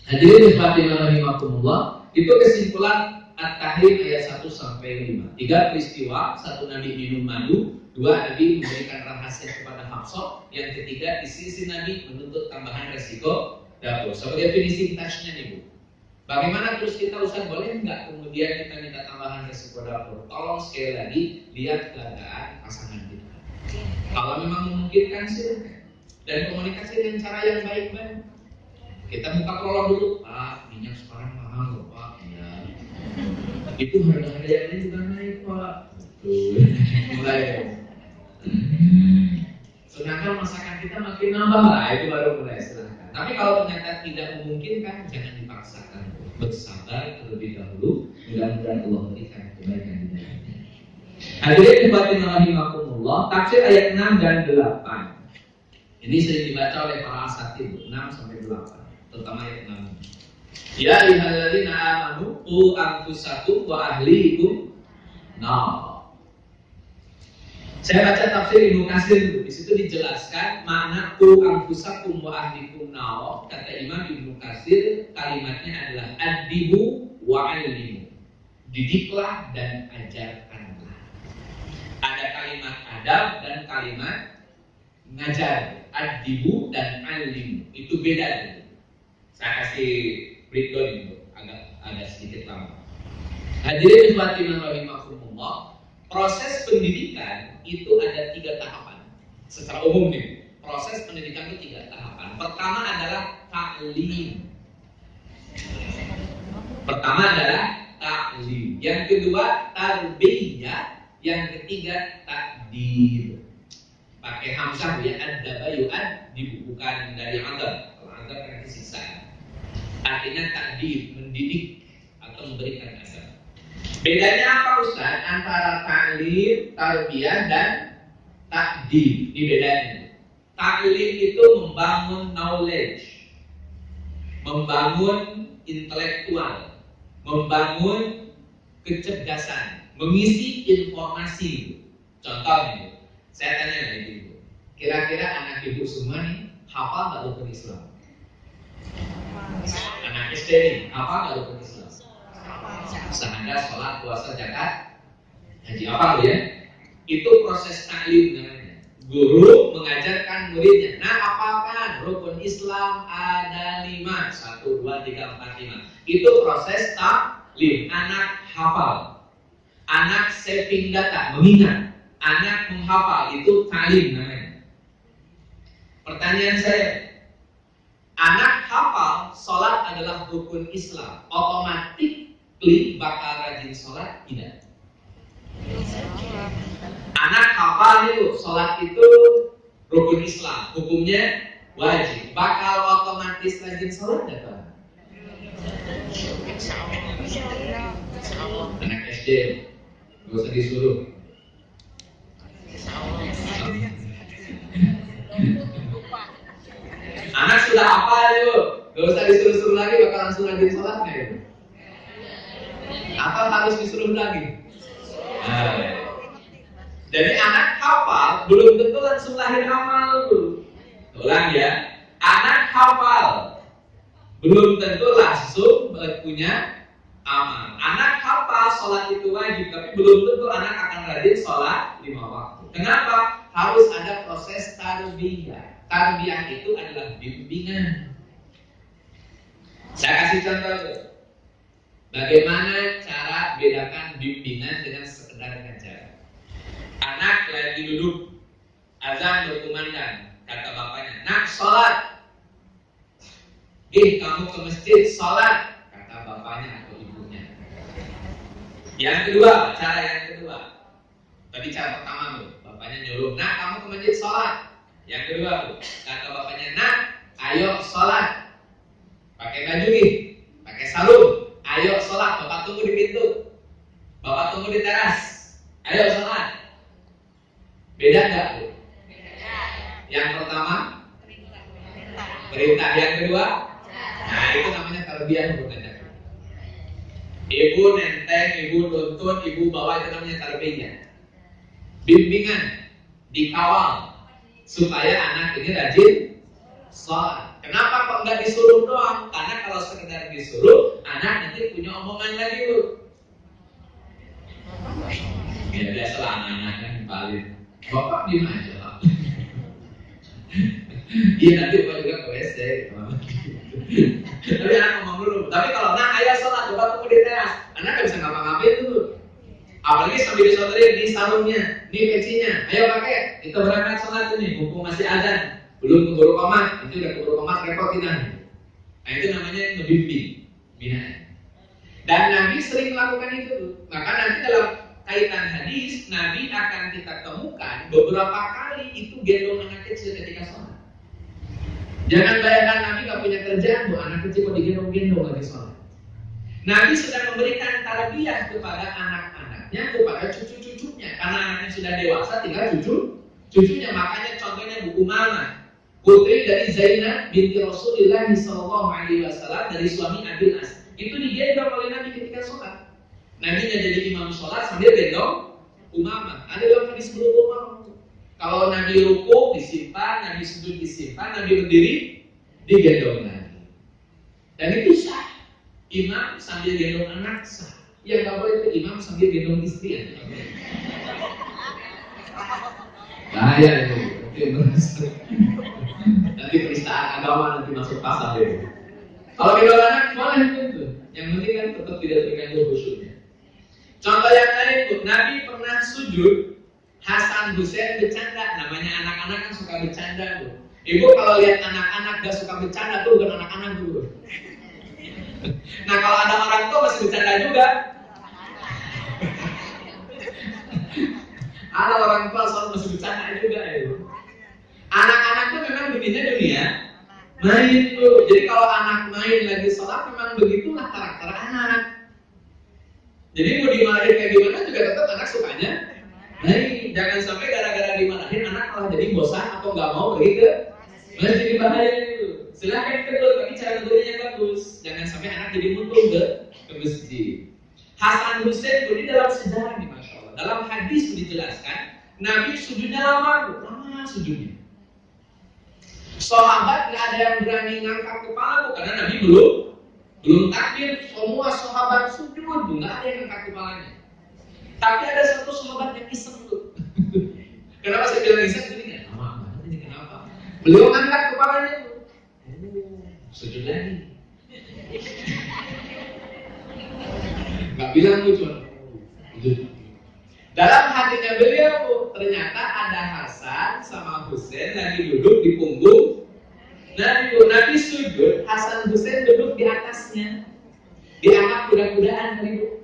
Hadirin Fatimah rahimahumullah, itu kesimpulan At-Tahrim ayat 1 sampai 5. 3 peristiwa, 1 Nabi minum madu, 2 Nabi memberikan rahasia kepada Hafsah, yang ketiga di sisi Nabi menuntut tambahan resiko dapur. Sebagai finishing touch-nya nih Bu. Bagaimana terus kita Ustaz, boleh nggak kemudian kita minta tambahan resiko dapur? Tolong sekali lagi lihat keadaan pasangan kita. Kalau memang memungkinkan silakan, dan komunikasi dengan cara yang baik-baik. Kita buka prolog dulu, Pak, minyak sekarang mahal loh Pak. Ya. Itu harga-harga yang lain juga naik Pak. Mulai. Sedangkan masakan kita makin nambah lah, itu baru mulai silakan. Tapi kalau ternyata tidak memungkinkan, jangan dipaksakan. Bersabar terlebih dahulu, mudah-mudahan Allah berikan kebaikan di dalamnya. Hadirin Fatimah rahimahumullah, tafsir ayat 6 dan 8. Ini sering dibaca oleh para asatid 6-8, terutama ayat 6. Ya ayyuhalladzina amanu qu anfusakum wa ahlikum nar. Saya baca tafsir Ibnu Katsir, di situ dijelaskan makna qu anfusakum wa ahlikum nar. Kata Imam Ibnu Katsir, kalimatnya adalah adibu wa alimu. Didiklah dan ajarkanlah. Ada kalimat adab dan kalimat ngajar. Adibu dan alimu itu beda. Saya kasih breakdown itu agak sedikit lama. Hadirin khadimin rahimakumullah, proses pendidikan itu ada 3 tahapan. Secara umum nih, proses pendidikan itu 3 tahapan. Pertama adalah ta'lim. Yang kedua tarbiyah, yang ketiga takdir. Pakai hamzah ya, adaba yu'ad, bukan dari adab. Kalau adab kan siksa. Artinya takdir, mendidik atau memberikan adab. Bedanya apa Ustaz antara ta'lim, tarbiyah dan takdir? Ini bedanya. Ta'lim itu membangun knowledge, membangun intelektual, membangun kecerdasan, mengisi informasi. Contohnya, saya tanya lagi ibu, kira-kira anak ibu semua nih hafal nggak rukun Islam? Anak SD nih hafal nggak rukun Islam? Syahadat, sholat, puasa, zakat, haji, hafal ya? Itu proses taklim namanya. Guru mengajarkan muridnya. Nah, apakah rukun Islam ada 5? 1, 2, 3, 4, 5. Itu proses taklim. Anak hafal, anak saving data, mengingat. Anak menghafal, itu taklim namanya. Pertanyaan saya, anak hafal sholat adalah rukun Islam, otomatis bakal rajin sholat? Tidak. Anak hafal itu sholat itu rukun Islam, hukumnya wajib, bakal otomatis rajin sholat tidak Pak? Anak SD gak usah disuruh. Anak sudah hafal itu, gak usah disuruh-suruh lagi, bakal langsung rajin sholat nggak itu? Atau harus disuruh lagi? Nah, jadi anak hafal belum tentu langsung lahir amal dulu. Ulang ya, anak hafal belum tentu langsung punya amal. Anak hafal sholat itu wajib, tapi belum tentu anak akan rajin sholat 5 waktu. Kenapa? Harus ada proses tarbiyah. Tarbiyah itu adalah bimbingan. Saya kasih contoh tuh. Bagaimana cara bedakan bimbingan dengan sekedar ngajar. Anak lagi duduk, azan berkumandang, kata bapaknya, nak sholat. Kamu ke masjid sholat, kata bapaknya atau ibunya. Yang kedua, cara yang kedua. Tadi cara pertama tuh, bapaknya nyuruh, nak kamu ke masjid sholat. Yang kedua tuh, kata bapaknya, nak ayo sholat. Pakai baju nih, pakai sarung. Ayo sholat, bapak tunggu di pintu, bapak tunggu di teras. Ayo sholat. Beda enggak Bu? Beda. Yang pertama perintah, yang kedua nah itu namanya tarbiyah bukan. Ibu nenteng, ibu tuntun, ibu bawa, itu namanya tarbiyah. Bimbingan, dikawal supaya anak ini rajin sholat. Kenapa kok nggak disuruh doang? Karena kalau sekedar disuruh, anak nanti punya omongan lagi Bu. Ya biasalah anak-anak kan balik. Bapak diem aja lah. Iya nanti Bapak juga ke WC. Tapi anak ngomong dulu. Tapi kalau nak ayah sholat, Bapak tunggu di teras. Anak nggak bisa ngapa-ngapain dulu. Apalagi sambil disoterin di sarungnya, di pecinya. Ayo pakai, kita berangkat sholat ini. Mumpung masih azan. Belum keburu komat, itu udah keburu komat repotin nanti. Nah itu namanya ngebimbing, binaan. Dan Nabi sering melakukan itu. Maka nanti dalam kaitan hadis, Nabi akan kita temukan beberapa kali itu gendong anak kecil ketika sholat. Jangan bayangkan Nabi gak punya kerjaan, Bu, anak kecil kok digendong-gendong lagi sholat. Nabi sedang memberikan tarbiyah kepada anak-anaknya, kepada cucu-cucunya. Karena anaknya sudah dewasa, tinggal cucunya. Makanya contohnya Bu Umamah. putri dari Zainab binti Rasulullah SAW dari suami Abil As. Itu digendong oleh Nabi ketika sholat. Nabi jadi imam sholat sambil gendong Umamah. Ada dalam hadis sebelum Umamah. Kalau Nabi ruku disimpan, Nabi sujud disimpan, Nabi berdiri digendong Nabi. Dan itu sah. Imam sambil gendong anak sah. Yang nggak boleh itu imam sambil gendong istri. Bahaya itu. Nanti penistaan agama nanti masuk pasal itu. Kalau gendong anak boleh itu. Yang penting kan tetap tidak terganggu khusyuknya. Contoh yang lain itu, Nabi pernah sujud, Hasan Husain bercanda. Namanya anak-anak kan suka bercanda tuh. Ibu kalau lihat anak-anak gak suka bercanda tuh bukan anak-anak dulu. Nah kalau ada orang tua masih bercanda juga. Ada orang tua selalu masih bercanda juga itu. Anak-anak tuh memang dunia main tuh. Jadi kalau anak main lagi sholat memang begitulah karakter anak. Jadi mau dimarahin kayak gimana juga tetap anak sukanya main. Jangan sampai gara-gara dimarahin anak malah jadi bosan atau nggak mau pergi ke masjid. Jadi bahaya itu. Silakan kedua, tapi cara negurnya bagus. Jangan sampai anak jadi mundur ke masjid. Hasan Husain itu di dalam sejarah nih, masya Allah. Dalam hadis dijelaskan, Nabi sujudnya lama sujudnya. Sahabat nggak ada yang berani ngangkat kepala karena Nabi belum takbir. Semua sahabat sujud, nggak ada yang ngangkat kepalanya. Tapi ada satu sahabat yang iseng tuh. Kenapa saya bilang iseng? Ini lama banget ini kenapa? Beliau ngangkat kepalanya tuh. Sujud lagi. Gak bilang tuh cuma dalam hatinya beliau ternyata ada Hasan sama Husain lagi duduk di punggung Nabi sujud, Hasan Husain duduk di atasnya, diangkat kuda-kudaan kali.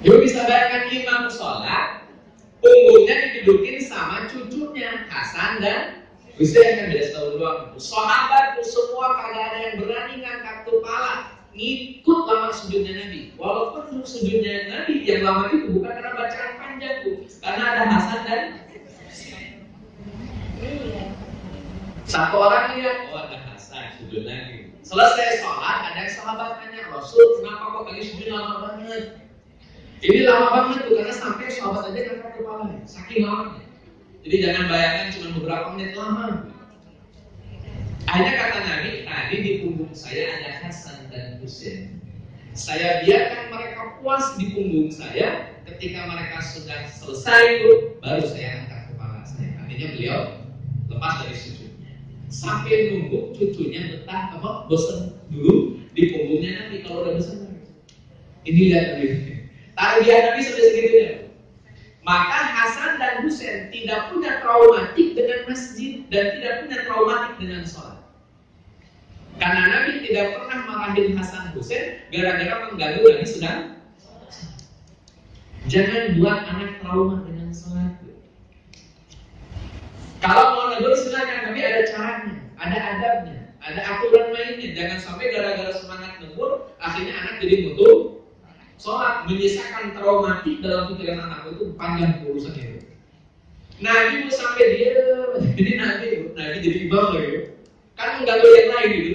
Ibu bisa bayangkan imam sholat, punggungnya didudukin sama cucunya Hasan dan Husain kan beda setahun doang. Sahabat tuh semua kagak ada yang berani ngangkat kepala, ngikut lama sujudnya Nabi. Walaupun sujudnya Nabi yang lama itu bukan karena bacaan panjang tuh, karena ada Hasan dan satu orang lihat, ada Hasan sujud lagi. Selesai sholat, ada sahabat tanya, Rasul kenapa kok tadi sujud lama banget? Ini lama banget tuh karena sampai sahabat aja ngangkat kepala, saking lamanya. Jadi jangan bayangkan cuma beberapa menit lama. Akhirnya kata Nabi, tadi di punggung saya ada Hasan dan Husain. Saya biarkan mereka puas di punggung saya. Ketika mereka sudah selesai itu, baru saya angkat kepala saya. Artinya beliau lepas dari sujudnya. Sampai nunggu cucunya betah bosan dulu di punggungnya Nabi. Kalau udah bosan, ini lihat Nabi. Tarbiyah Nabi sampai segitunya. Maka Hasan dan Husain tidak punya traumatik dengan masjid dan tidak punya traumatik dengan sholat. Karena Nabi tidak pernah marahin Hasan Husain gara-gara mengganggu Nabi sedang. Jangan buat anak trauma dengan sholat. Kalau mau negur silakan, tapi ada caranya, ada adabnya, ada aturan mainnya. Jangan sampai gara-gara semangat negur akhirnya anak jadi mutu. Sholat menyisakan traumatik dalam pikiran anak itu panjang urusan itu. Nabi mau sampai dia, jadi Nabi jadi imam lagi, kan mengganggu yang lain gitu.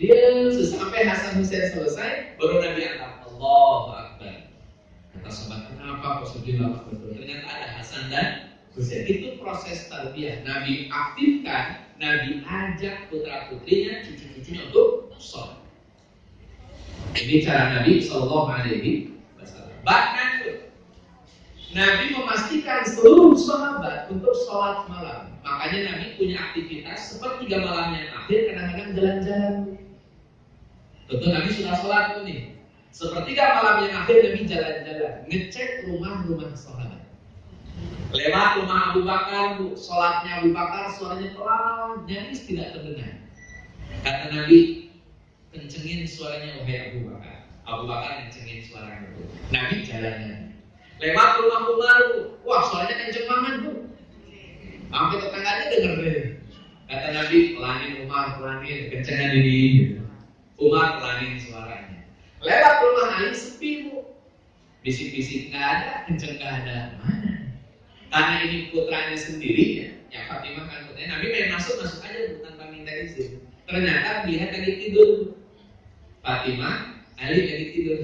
Dia sesampai Hasan Husain selesai, baru Nabi angkat Allahu Akbar. Kata sahabat, kenapa kok sujud lama betul? Ternyata ada Hasan dan Husain. Itu proses tarbiyah. Nabi aktifkan, Nabi ajak putra putrinya, cucu-cucunya untuk sholat. Ini cara Nabi Sallallahu Alaihi Wasallam. Bahkan Nabi memastikan seluruh sahabat untuk sholat malam. Makanya Nabi punya aktivitas sepertiga malam yang akhir kadang-kadang jalan-jalan. Tentu Nabi sudah sholat tuh nih. Sepertiga malam yang akhir Nabi jalan-jalan, ngecek rumah-rumah sahabat. Lewat rumah Abu Bakar, sholatnya Abu Bakar suaranya pelan, nyaris tidak terdengar. Kata Nabi, kencengin suaranya wahai Abu Bakar. Abu Bakar kencengin suaranya tuh. Nabi jalannya. Lewat rumah Umar, wah suaranya kenceng banget tuh. Sampai tetangganya denger deh. Kata Nabi, pelanin Umar, pelanin kencengan ini. Umar pelanin suaranya. Lewat rumah Ali sepi bu. Bisik-bisik nggak ada, kenceng nggak ada. Mana? Karena ini putranya sendiri ya, yang Fatimah kan putranya. Nabi pengen masuk aja tanpa minta izin. Ternyata dia lagi tidur. Fatimah, Ali lagi tidur.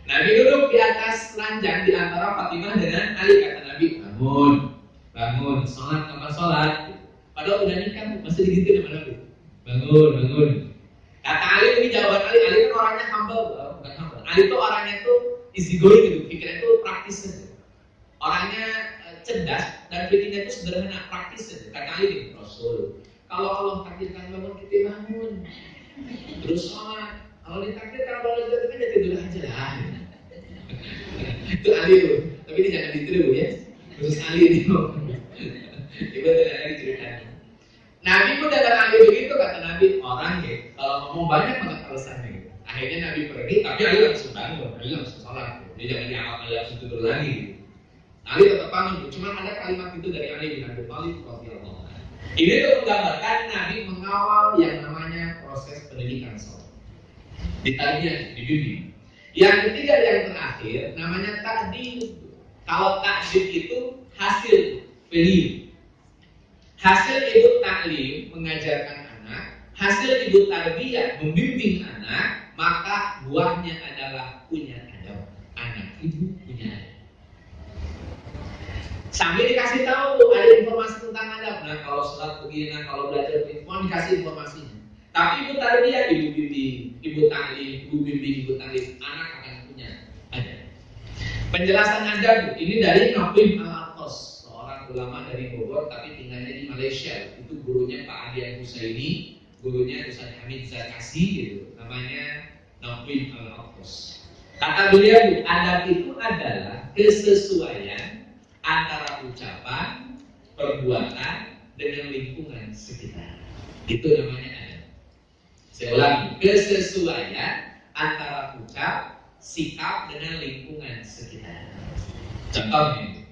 Nabi duduk di atas ranjang di antara Fatimah dengan Ali. Kata Nabi, bangun, sholat, kapan sholat? Padahal udah nikah, masih digituin sama Nabi. Bangun. Kata Ali, ini jawaban Ali kan orangnya humble, bukan humble. Ali itu orangnya itu easy going gitu, pikirnya itu praktis saja. Orangnya cerdas dan pikirnya itu sederhana, praktis saja. Kata Ali, Rasul, kalau Allah takdirkan bangun, kita bangun. Terus sholat. Kalau ditakdirkan bangun, kita tidur aja lah. Itu Ali tuh, tapi ini jangan ditiru ya. Khusus Ali ini. Coba lagi ceritanya. Nabi pun dengan Ali begitu, kata Nabi, orang ya kalau ngomong banyak banget alasannya gitu. Akhirnya Nabi pergi, tapi Ali langsung bangun, Ali langsung sholat. Dia jangan dianggap Ali langsung tidur lagi. Gitu. Ali tetap bangun, cuma ada kalimat itu dari Ali bin Abi Thalib radhiyallahu anhu. Ini tuh menggambarkan Nabi mengawal yang namanya proses pendidikan sholat. Ditanya, dibimbing. Yang ketiga yang terakhir namanya takdim. Kalau takdim itu hasil value. Hasil ibu taklim mengajarkan anak, hasil ibu tarbiyah membimbing anak, maka buahnya adalah punya adab. Anak ibu punya adab. Sambil dikasih tahu ada informasi tentang adab. Nah kalau sholat begini, kalau belajar begini, mau dikasih informasinya. Tapi ibu tarbiyah, ibu bimbing, ibu taklim, ibu bimbing, ibu taklim, anak akan punya adab. Penjelasan adab ini dari Naqib Al-Aqas, seorang ulama dari Bogor tapi tinggalnya di Malaysia. Itu gurunya Pak Adian Husaini, gurunya Ustaz Hamid Zakasi gitu. Namanya Naqib Al-Aqas. Kata beliau, adab itu adalah kesesuaian antara ucapan, perbuatan dengan lingkungan sekitar. Itu namanya adab. Saya ulangi, kesesuaian antara ucap, sikap dengan lingkungan sekitar. Contohnya,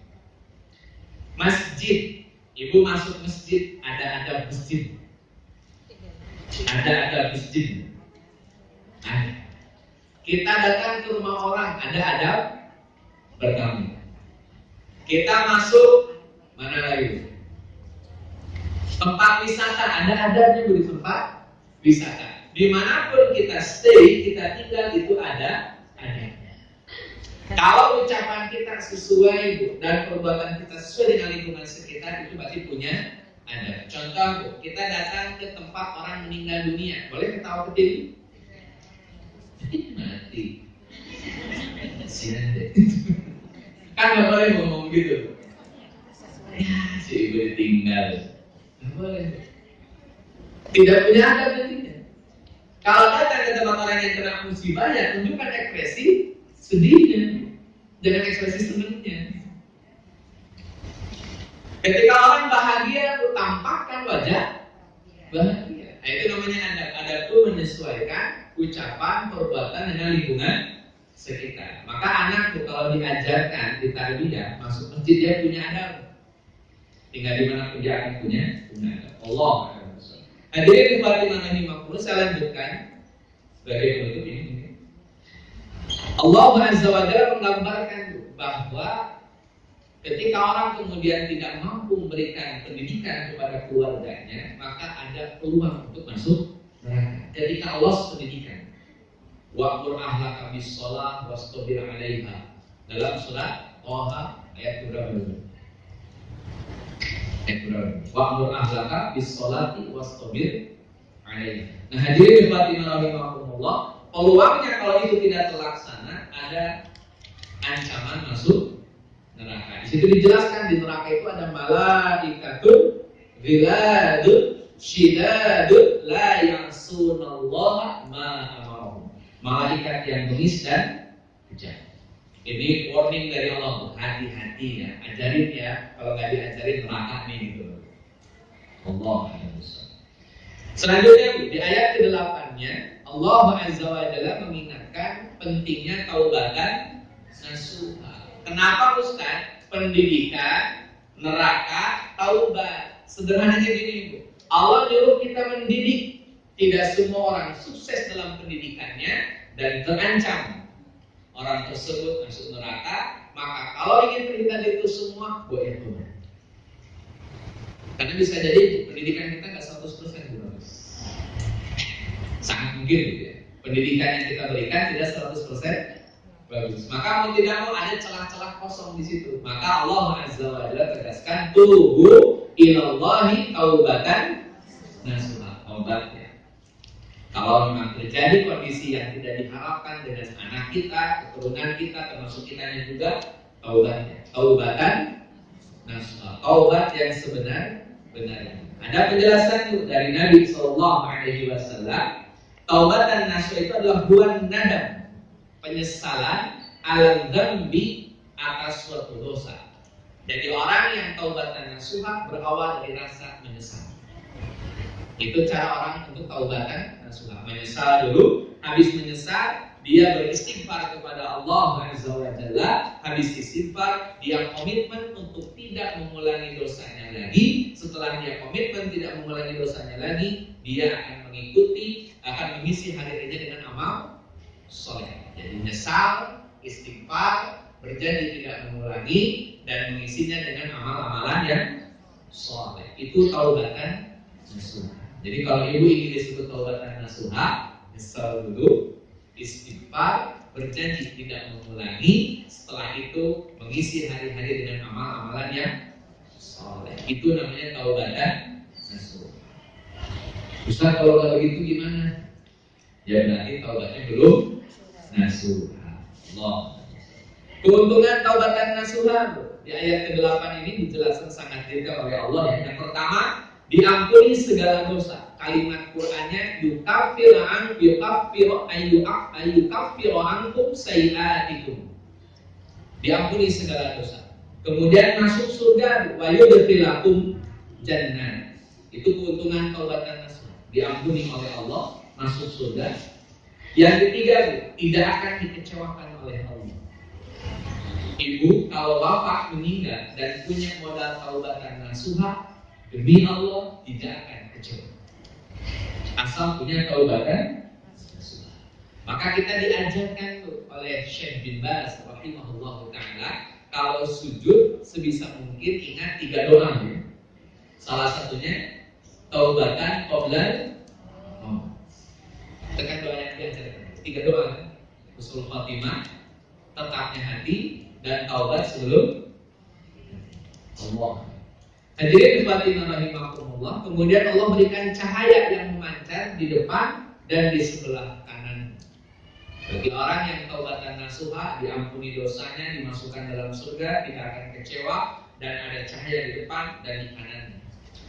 masjid. Ibu masuk masjid, ada adab masjid. Ada adab masjid. Ada. Kita datang ke rumah orang, ada adab bertamu. Kita masuk mana lagi? Tempat wisata, ada adabnya di tempat wisata. Dimanapun kita stay, kita tinggal itu ada adabnya. Kalau ucapan kita sesuai dan perbuatan kita sesuai dengan lingkungan sekitar, itu berarti punya adab. Contoh, kita datang ke tempat orang meninggal dunia, boleh ketawa ketiwi? Mati. Sian deh. Kan nggak boleh ngomong gitu. Ya, si ibu ditinggal. Nggak boleh. Tidak punya adab nantinya. Kalau datang ke tempat orang yang kena musibah, ya tunjukkan ekspresi sedihnya, jangan ekspresi senangnya. Ketika orang bahagia, tampakkan wajah bahagia. Nah, itu namanya adab. Adab itu menyesuaikan ucapan, perbuatan dengan lingkungan sekitar. Maka anak tuh kalau diajarkan di tarbiyah, masuk masjid dia punya adab. Tinggal di mana pun dia akan punya adab. Allah. Hadirin Fatimah rahimahullah, saya lanjutkan sebagai penutup ini. Allah Azza wa Jalla menggambarkan bahwa ketika orang kemudian tidak mampu memberikan pendidikan kepada keluarganya, maka ada peluang untuk masuk neraka. Ketika Allah pendidikan, wa'mur ahlaka bis-shalah wastabir 'alaiha. Dalam surat Thaha ayat berapa? Wa'mur ahlaka bis-sholati wastabir 'alaiha. Nah, hadirin Fatimah rahimahumullah, peluangnya kalau itu tidak terlaksana ada ancaman masuk neraka. Di situ dijelaskan di neraka itu ada malaikatun ghiladun syidadun la ya'sunallaha ma amarahum. Malaikat yang bengis dan kejam. Ini warning dari Allah, hati-hati ya, ajarin ya, kalau nggak diajarin neraka nih gitu. Allah. Selanjutnya di ayat ke-8-nya Allah Azza wa Jalla mengingatkan pentingnya taubatan nasuha. Kenapa Ustaz? Pendidikan, neraka, taubat. Sederhananya gini Bu, Allah nyuruh kita mendidik. Tidak semua orang sukses dalam pendidikannya dan terancam orang tersebut masuk neraka, maka kalau ingin terhindar itu semua, boleh tobat. Karena bisa jadi pendidikan kita nggak 100% bagus. Sangat mungkin gitu ya. Pendidikan yang kita berikan tidak 100% bagus. Maka mau tidak mau ada celah-celah kosong di situ. Maka Allah Azza wa Jalla tegaskan, tubu ilallahi taubatan nasuha. Taubat ya. Kalau memang terjadi kondisi yang tidak diharapkan dengan anak kita, keturunan kita, termasuk kitanya juga, taubatnya. Taubatan nasuha. Taubat yang sebenar-benarnya. Ada penjelasan dari Nabi SAW. Taubatan nasuha itu adalah buan nadam, penyesalan ala dzambi atas suatu dosa. Jadi orang yang taubatan nasuha berawal dari rasa menyesal. Itu cara orang untuk taubatan nasuha. Menyesal dulu, habis menyesal dia beristighfar kepada Allah Azza wa Jalla. Habis istighfar dia komitmen untuk tidak mengulangi dosanya lagi. Setelah dia komitmen tidak mengulangi dosanya lagi, dia akan mengisi hari-harinya dengan amal soleh. Jadi menyesal, istighfar, berjanji tidak mengulangi, dan mengisinya dengan amal-amalan yang soleh. Itu taubatan nasuha. Jadi kalau ibu ingin disebut taubatan nasuha, nyesal dulu, istighfar, berjanji tidak mengulangi, setelah itu mengisi hari-hari dengan amal-amalan yang soleh. Itu namanya taubatan nasuha. Ustaz, kalau nggak begitu gimana? Ya berarti taubatnya belum nasuha. Allah. Keuntungan taubatan nasuha di ayat ke-8 ini dijelaskan sangat detail oleh Allah ya. Yang pertama, diampuni segala dosa. Kalimat Qur'annya yukaffiru ankum sayi'atikum. Diampuni segala dosa. Kemudian masuk surga, wa yudkhilakum jannah. Itu keuntungan taubatan nasuha. Diampuni oleh Allah, masuk surga. Yang ketiga, tidak akan dikecewakan oleh Allah. Ibu, kalau bapak meninggal dan punya modal taubatan nasuha, demi Allah tidak akan kecewa. Asal punya taubatan nasuha. Maka kita diajarkan oleh Syekh bin Baz rahimahullah ta'ala, kalau sujud sebisa mungkin ingat 3 doa ya. Salah satunya taubatan qoblal maut. Tekan doa yang diajarkan 3 doa kan? Husnul Khatimah, tetapnya hati, dan taubat sebelum Allah. Hadirin Fatimah rahimahumullah. Kemudian Allah berikan cahaya yang memancar di depan dan di sebelah kanan. Bagi orang yang taubatan nasuha, diampuni dosanya, dimasukkan dalam surga, tidak akan kecewa, dan ada cahaya di depan dan di kanan.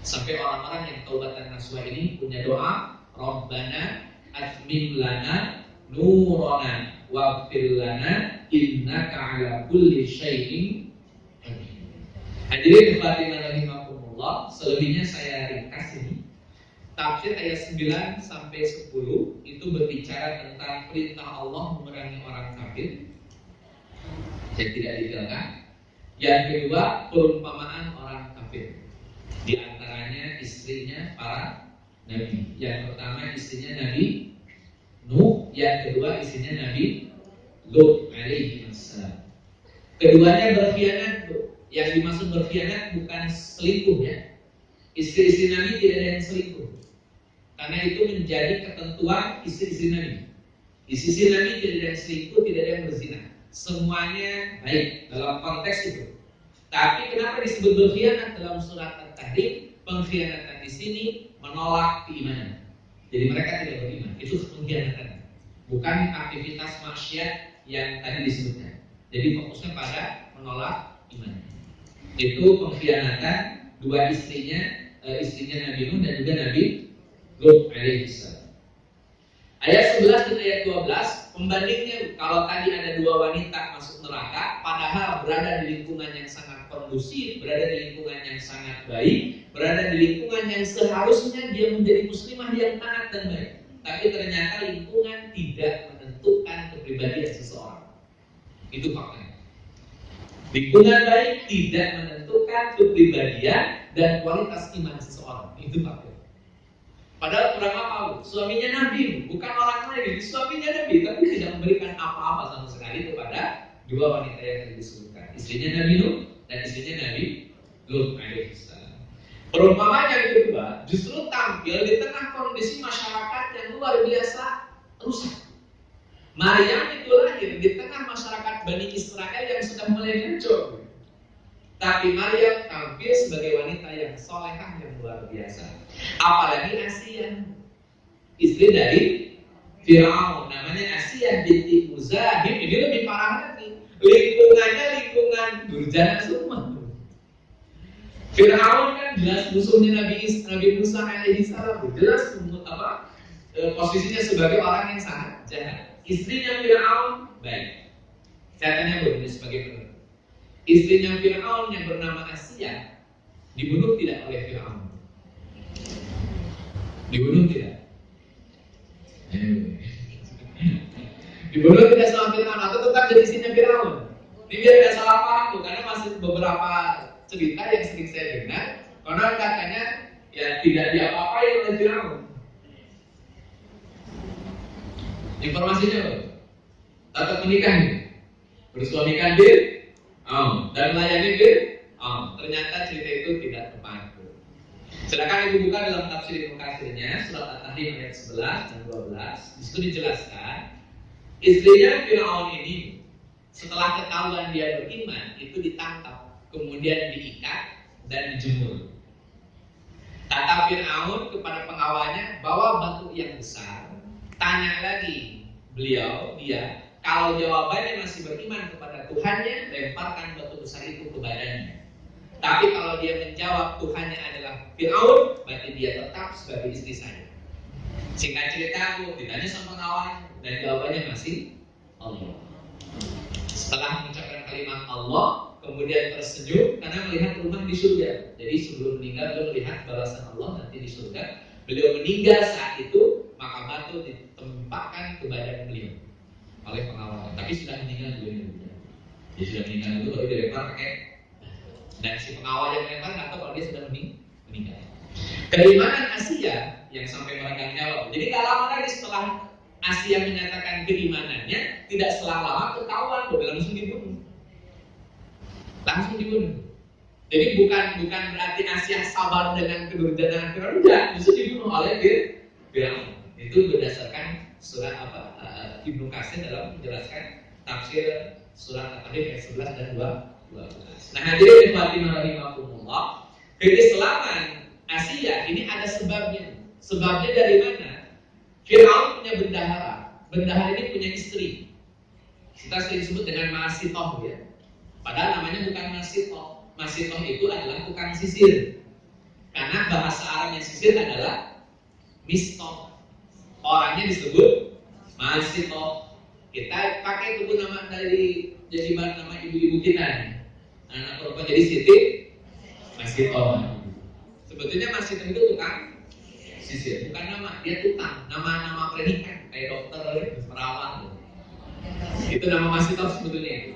Sampai orang-orang yang taubatan nasuha ini punya doa, Rabbana atmim lana nurana waghfir lana innaka ala kulli syai'in qadir. Hadirin Fatimah rahimahumullah, selebihnya saya ringkas ini. Tafsir ayat 9 sampai 10 itu berbicara tentang perintah Allah memerangi orang kafir. Saya tidak detailkan. Yang kedua, perumpamaan orang kafir. Di antaranya istrinya para nabi. Yang pertama istrinya Nabi Nuh, yang kedua istrinya Nabi Lut alaihi wassalam. Keduanya berkhianat. Yang dimaksud berkhianat bukan selingkuh ya. Istri-istri Nabi tidak ada yang selingkuh. Karena itu menjadi ketentuan istri-istri Nabi. Istri-istri Nabi tidak ada yang selingkuh, tidak ada yang berzina. Semuanya baik dalam konteks itu. Tapi kenapa disebut berkhianat dalam surat At-Tahrim? Pengkhianatan di sini menolak keimanan. Jadi mereka tidak beriman. Itu pengkhianatan. Bukan aktivitas maksiat yang tadi disebutkan. Jadi fokusnya pada menolak iman. Itu pengkhianatan dua istrinya Nabi Nuh dan juga Nabi Lut alaihissalam. Ayat 11 dan ayat 12 pembandingnya, kalau tadi ada dua wanita masuk neraka, padahal berada di lingkungan yang sangat kondusif, berada di lingkungan yang sangat baik, berada di lingkungan yang seharusnya dia menjadi muslimah yang taat dan baik. Tapi ternyata lingkungan tidak menentukan kepribadian seseorang. Itu faktanya. Lingkungan baik tidak menentukan kepribadian dan kualitas iman seseorang. Itu faktanya. Padahal kurang apa? Suaminya Nabi, bukan orang lain. Suaminya Nabi, tapi tidak memberikan apa-apa sama sekali kepada dua wanita yang disebutkan. istrinya Nabi Nuh dan istrinya Nabi Lut alaihissalam. Perumpamaan yang kedua justru tampil di tengah kondisi masyarakat yang luar biasa rusak. Maryam itu lahir di tengah masyarakat Bani Israel yang sudah mulai hancur. Tapi Maryam tampil sebagai wanita yang solehah yang luar biasa. Apalagi Asiyah, istri dari Fir'aun, namanya Asiyah binti Muzahim. Ini lebih parah lagi. Lingkungannya lingkungan durjana semua. Fir'aun kan jelas musuhnya Nabi Musa alaihissalam, jelas posisinya sebagai orang yang sangat jahat. Istrinya Fir'aun baik. Saya tanya begini sebagai penutup. Istrinya Fir'aun yang bernama Asiyah dibunuh tidak oleh Fir'aun? Dibunuh tidak? Dibunuh tidak sama Fir'aun atau tetap jadi istrinya Fir'aun? Ini biar tidak salah paham tuh, karena masih beberapa cerita yang sering saya dengar, konon katanya ya tidak diapa-apain oleh Fir'aun. Informasinya apa? Tetap menikah, bersuamikan diri, dan melayani diri. Ternyata cerita itu tidak tepat. Silakan ibu buka dalam tafsir Ibnu Katsirnya surat At-Tahrim ayat 11 dan 12. Di situ dijelaskan istrinya Fir'aun ini setelah ketahuan dia beriman itu ditangkap, kemudian diikat dan dijemur. Kata Fir'aun kepada pengawalnya, bawa batu yang besar. Tanya lagi dia, kalau jawabannya masih beriman kepada Tuhannya, lemparkan batu besar itu ke badannya. Tapi kalau dia menjawab Tuhannya adalah Fir'aun, berarti dia tetap sebagai istri saya. Singkat cerita, aku ditanya sama pengawal dan jawabannya masih Allah. Setelah mengucapkan kalimat Allah, kemudian tersenyum karena melihat rumah di surga. Jadi sebelum meninggal beliau melihat balasan Allah nanti di surga. Beliau meninggal saat itu, maka batu ditempatkan ke badan beliau oleh pengawal. Tapi sudah meninggal beliau. Dia sudah meninggal itu baru dilempar pakai. Dan si pengawal yang melempar nggak tahu kalau dia sudah meninggal. Keimanan Asiyah yang sampai mereka jawab. Jadi tak lama lagi setelah Asiyah menyatakan keimanannya, tidak selang lama ketahuan bahwa langsung dibunuh. Jadi bukan berarti Asiyah sabar dengan kedurjanaan Fir'aun, enggak, justru dibunuh oleh Fir'aun. Itu berdasarkan surat Ibnu Katsir dalam menjelaskan tafsir surat At-Tahrim ayat 11 dan 12. Nah, hadirin Fatimah rahimakumullah, keislaman Asiyah ini ada sebabnya. Sebabnya dari mana? Fir'aun punya bendahara. Bendahara ini punya istri. Kita sering disebut dengan Masitoh ya. Padahal namanya bukan Masitoh. Masitoh itu adalah tukang sisir. Karena bahasa Arabnya sisir adalah mistoh. Orangnya disebut Masitoh. Kita pakai itu nama dari jadi nama ibu-ibu kita nih. Anak perempuan jadi Siti Masitoh. Sebetulnya Masitoh itu tukang sisir, bukan nama, dia tukang. Nama predikat kayak dokter, perawat. Itu nama Masitoh sebetulnya.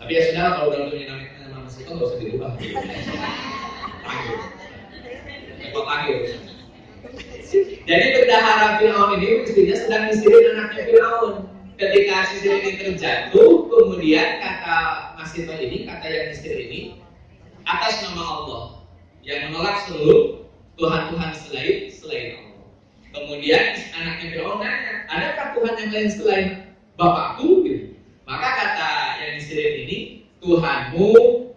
Tapi ya sudah, kalau udah punya nama Masitoh nggak usah dirubah. Panggil. Jadi bendahara Fir'aun ini istrinya sedang nyisirin anaknya Fir'aun. Ketika sisir ini terjatuh, kemudian kata Masitoh ini, kata yang nyisir ini, atas nama Allah yang menolak seluruh Tuhan-Tuhan selain Allah. Kemudian anaknya Fir'aun nanya, adakah Tuhan yang lain selain Bapakku? Gitu. Maka kata yang disirin ini, Tuhanmu,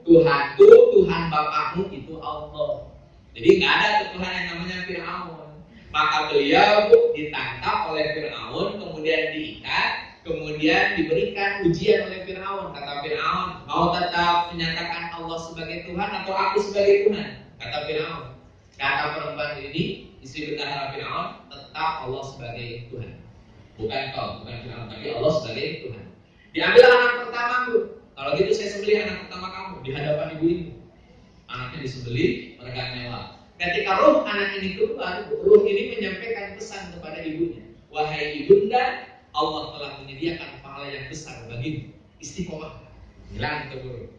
Tuhanku, Tuhan Bapakmu itu Allah. Jadi nggak ada Tuhan yang namanya Fir'aun. Maka beliau ditangkap oleh Fir'aun, kemudian diikat, kemudian diberikan ujian oleh Fir'aun. Kata Fir'aun, mau tetap menyatakan Allah sebagai Tuhan atau aku sebagai Tuhan? Kata Fir'aun. Kata perempuan ini, istri bendahara Fir'aun, tetap Allah sebagai Tuhan. Bukan Fir'aun, tapi Allah sebagai Tuhan. Diambil anak pertama, Bu. Kalau gitu saya sembelih anak pertama kamu di hadapan ibu-ibu. Anaknya disembelih, mereka mewah. Ketika ruh anak ini keluar, ruh ini menyampaikan pesan kepada ibunya. Wahai ibunda, Allah telah menyediakan pahala yang besar bagimu. Istiqomah. Bilang ke guru.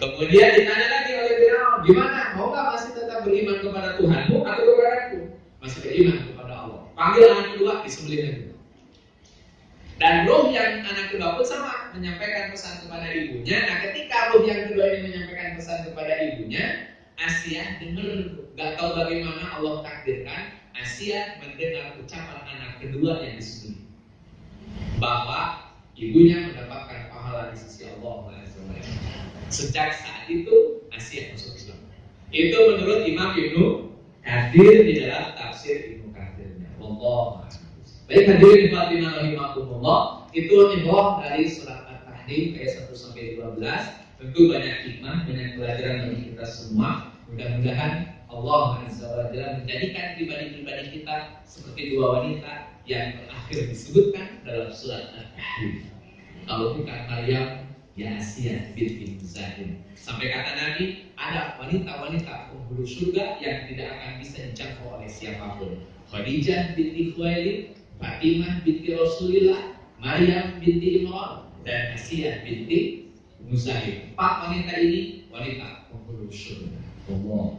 Kemudian ditanya lagi oleh Fir'aun, gimana? Mau nggak masih tetap beriman kepada Tuhanmu atau kepadaku? Masih beriman kepada Allah. Panggil anak kedua, disembelih lagi. Dan ruh yang anak kedua pun sama, menyampaikan pesan kepada ibunya. Nah, ketika ruh yang kedua ini menyampaikan pesan kepada ibunya, Asia dengar, gak tahu bagaimana Allah takdirkan, Asia mendengar ucapan anak kedua yang disebut bahwa ibunya mendapatkan pahala di sisi Allah. Sejak saat itu Asia masuk Islam. Itu menurut Imam Ibnu Katsir di dalam tafsir Ibnu Katsirnya. Allah. Baik hadirin Fatimah rahimakumullah, itu ibrah dari surat At-Tahrim ayat 1 sampai 12. Tentu banyak hikmah, banyak pelajaran bagi kita semua. Mudah-mudahan Allah Azza wa Jalla menjadikan pribadi-pribadi kita seperti dua wanita yang terakhir disebutkan dalam surat At-Tahrim. Kalau bukan Maryam, ya Asia binti Muzahim. Sampai kata Nabi, ada wanita-wanita penghulu surga yang tidak akan bisa dijangkau oleh siapapun. Khadijah binti Khuwailid, Fatimah binti Rasulillah, Maryam binti Imran, dan Asia binti Muzahim. 4 wanita ini wanita penghulu surga. Allah.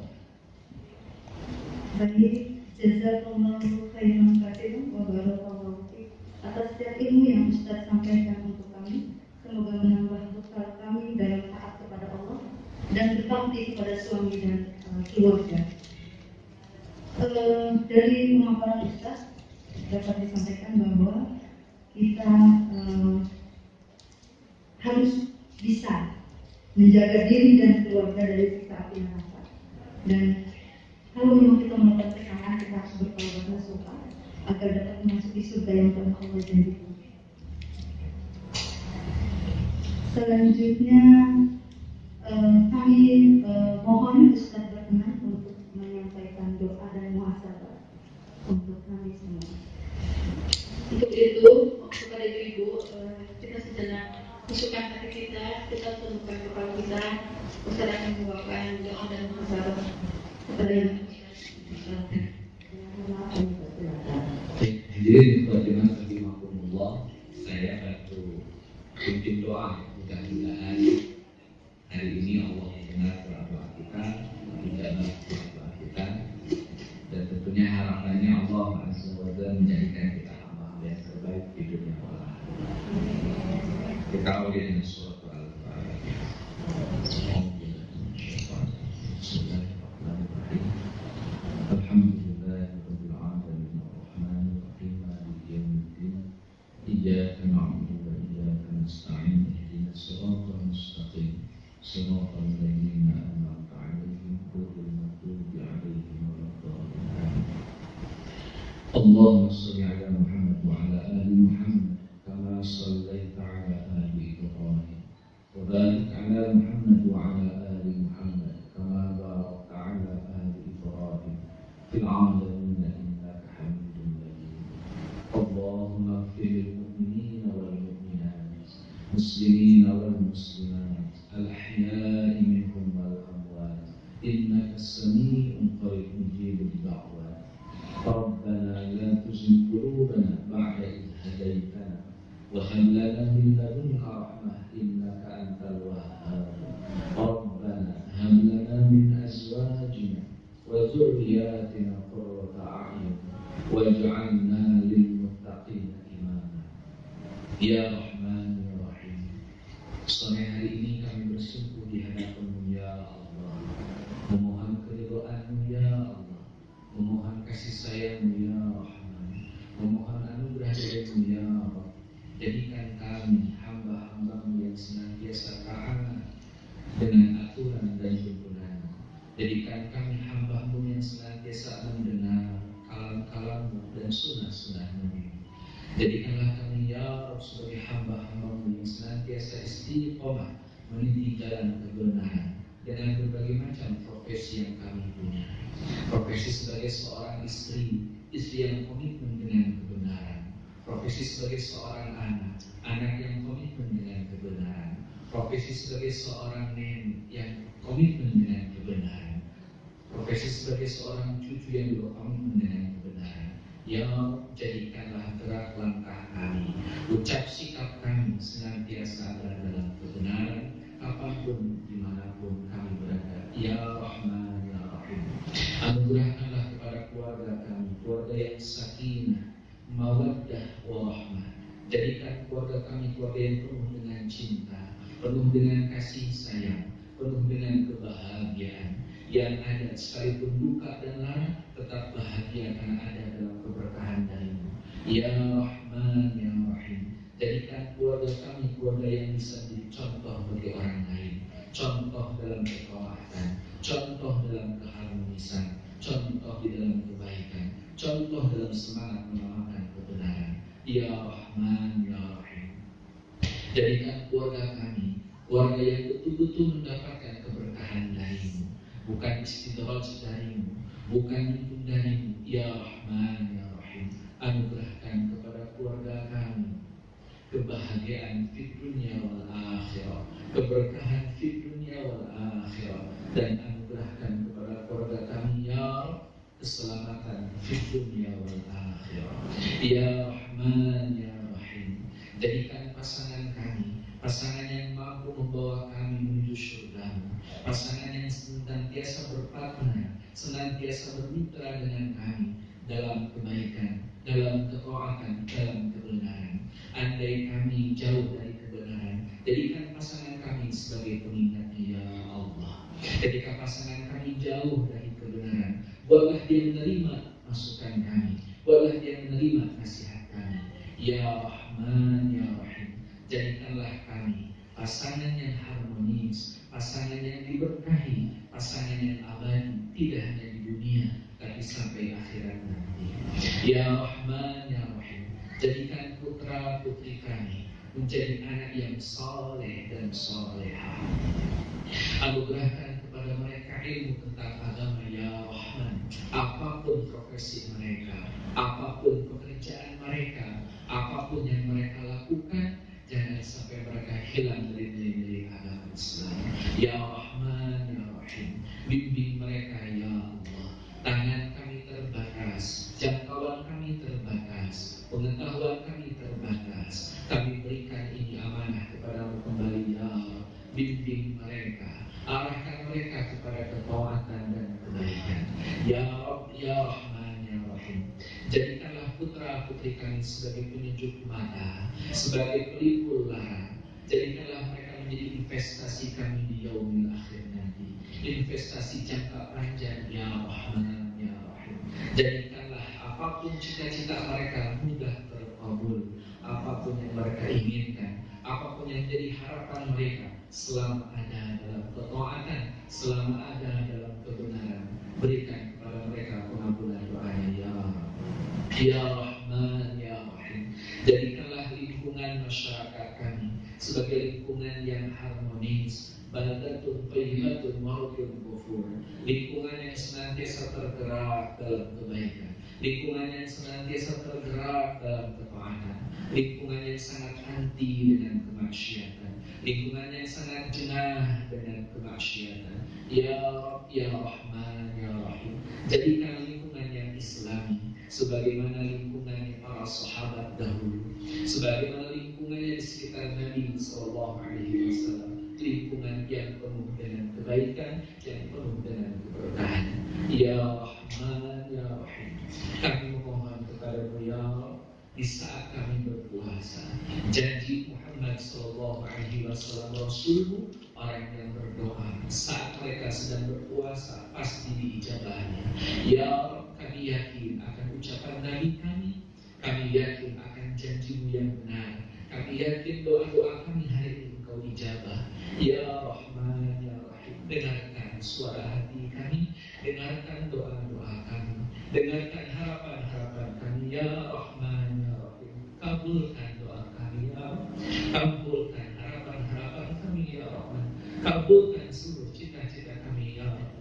Baik, jazakallahu khairan katsiran wa barakallahu fiik atas setiap ilmu yang Ustaz sampaikan untuk kami. Semoga menambah bekal kami dalam taat kepada Allah dan berbakti kepada suami dan keluarga. Dari pemaparan Ustaz dapat disampaikan bahwa kita harus bisa menjaga diri dan keluarga dari siksa api neraka. Dan kalau memang kita melakukan kesalahan, kita harus bertaubat nasuha agar dapat memasuki surga yang telah Allah janjikan. Selanjutnya kami mohon Ustaz berkenan untuk menyampaikan doa dan muhasabah untuk kami semua. Untuk itu, kepada ibu-ibu, kita sejenak masukkan hati kita tundukkan kepala kita. Ustaz akan membawakan doa dan muhasabah kepada yang Hadirin Fatimah rahimakumullah, saya bantu pimpin doa. Mudah-mudahan hari ini Allah mendengar doa kita, menjawab doa kita, dan tentunya harapannya Allah Azza wa Jalla menjadikan kita hamba yang terbaik di dunia akhirat. Kita awali dengan surat Al-Fatihah. Alhamdulillahirabbil alamin arrahmanir rahim maliki yaumiddin iyyaka na'budu wa iyyaka nasta'in ihdinas siratal mustaqim siratal ladzina an'amta 'alaihim ghairil maghdubi 'alaihim waladdallin. Allahumma shalli 'ala Muhammad wa 'ala ali Muhammad kama shallaita 'ala ali Ibrahim wa barik 'ala Muhammad wa 'ala ali Muhammad kama barakta 'ala ali Ibrahim fil 'alamin innaka Hamidum Majid. Allahumma ighfir lil mu'minina wal mu'minat, muslimina wal muslimat, al-ahya'i minhum wal amwat, innaka sami'un qarib mujibud da'wat. Rabbana la tuzigh qulubana ba'da idh hadaytana wa hab lana min ladunka rahmah innaka antal wahhab. Rabbana hab lana min azwajina wa dhurriyyatina qurrata a'yun waj'alna lil muttaqina imama. Ya Rahman ya Rahim, sore hari ini kami bersungguh di hadapan-Mu ya Allah, memohon keridhaan-Mu ya Allah, memohon kasih sayang-Mu ya Rahman, memohon anugerah dari-Mu ya Allah. Jadikan kami hamba-hamba-Mu yang senantiasa taat dengan aturan dan tuntunan. Jadikan kami hamba-Mu yang senantiasa mendengar kalam-kalam-Mu dan sunnah-sunnah Nabi. Jadikanlah kami ya Rabb sebagai hamba-hamba-Mu yang senantiasa istiqomah meniti jalan kebenaran dengan berbagai macam profesi yang kami punya. Profesi sebagai seorang istri yang komitmen dengan kebenaran. Profesi sebagai seorang anak yang komitmen dengan kebenaran. Profesi sebagai seorang nenek yang komitmen dengan kebenaran. Profesi sebagai seorang cucu yang juga komitmen dengan kebenaran. Ya Allah, jadikanlah gerak langkah kami, ucap sikap kami senantiasa berada dalam kebenaran, apapun dimanapun kami berada. Ya Rahman ya Rahim, anugerahkanlah kepada keluarga kami keluarga yang sakinah, mawaddah, warahmah, Jadikan keluarga kami keluarga yang penuh dengan cinta, penuh dengan kasih sayang, penuh dengan kebahagiaan. Yang ada sekalipun duka dan lara, tetap bahagia karena ada dalam keberkahan darimu. Ya Rahman, Ya Rahim. Jadikan keluarga kami keluarga yang bisa menjadi contoh bagi orang lain, contoh dalam ketaatan, contoh dalam keharmonisan, contoh di dalam kebaikan, contoh dalam semangat mengamalkan kebenaran. Ya Rahman, Ya Rahim. Jadikan keluarga kami keluarga yang betul-betul mendapatkan keberkahan darimu, bukan istidraj darimu, bukan lindung darimu. Ya Rahman, Ya Rahim. Anugerahkan kepada keluarga kami kebahagiaan di dunia wal akhirah, keberkahan di dunia wal akhirah, dan anugerahkan kepada keluarga kami ya keselamatan di dunia wal akhirah. Ya Rahman, Ya Rahim. Jadikan pasangan kami pasangan yang mampu membawa kami menuju surga-Mu, pasangan yang senantiasa berpartner, senantiasa bermitra dengan kami dalam kebaikan, dalam ketaatan, dalam kebenaran. Andai kami jauh dari kebenaran, jadikan pasangan kami sebagai pengingatnya ya Allah. Ketika pasangan kami jauh dari kebenaran, buatlah dia menerima masukan kami, buatlah dia menerima nasihat kami. Ya Rahman, Ya Rahim. Jadikanlah kami pasangan yang harmonis, pasangan yang diberkahi, pasangan yang abadi, tidak hanya di dunia, tapi sampai akhirat nanti. Ya Rahman, Ya Rahim. Jadikan putra putri kami menjadi anak yang saleh dan salehah. Anugerahkan kepada mereka ilmu tentang agama ya Rahman. Apapun profesi mereka, apapun pekerjaan mereka, apapun yang mereka lakukan, jangan sampai mereka hilang dari nilai-nilai agama Islam. Ya Rahman, Ya Rahim. Bimbing mereka ya Allah. Tangan kami terbatas, jangkauan kami terbatas, pengetahuan kami terbatas. Kami berikan ini amanah kepada-Mu kembali ya Allah. Bimbing mereka, arahkan mereka kepada ketaatan dan kebaikan. Ya Rabb, Ya Rahman, Ya Rahim. Jadikanlah putra putri kami sebagai penyejuk mata, sebagai pelipur lara. Jadikanlah mereka menjadi investasi kami di yaumil akhir nanti, investasi jangka panjang ya Rahman, Ya Rahim. Jadikanlah apapun cita-cita mereka mudah terkabul, apapun yang mereka inginkan, apapun yang jadi harapan mereka, selama ada dalam ketaatan, selama ada dalam kebenaran, berikan kepada mereka pengabulan doanya ya Rabb. Ya Rahman, Ya Rahim. Jadikanlah lingkungan masyarakat kami sebagai lingkungan yang harmonis, baldatun thayyibatun warqun ghafur, lingkungan yang senantiasa tergerak dalam kebaikan, lingkungan yang senantiasa tergerak dalam ketaatan, lingkungan yang sangat anti dengan kemaksiatan, lingkungan yang sangat jengah dengan kemaksiatan. Ya Rabb, Ya Rahman, Ya Rahim. Jadikan lingkungan yang Islami sebagaimana lingkungan para sahabat dahulu, sebagaimana lingkungan yang di sekitar Nabi SAW, lingkungan yang penuh dengan kebaikan, yang penuh dengan keberkahan. Ya Rahman, Ya Rahim. Kami memohon kepada-Mu ya Allah, di saat kami berpuasa, janji Muhammad SAW Rasulmu, orang yang berdoa saat mereka sedang berpuasa pasti diijabahnya. Ya Rabb, kami yakin akan ucapan Nabi kami yakin akan janjimu yang benar, kami yakin doa-doa kami hari ini Engkau ijabah. Ya Rahman, Ya Rahim. Dengarkan suara hati kami, dengarkan doa-doa kami, dengarkan harapan-harapan kami ya Rahman, Ya Rahim. Kabulkan doa kami ya Rabb, kabulkan harapan-harapan kami ya Rahman, kabulkan seluruh cita-cita kami ya Rabb.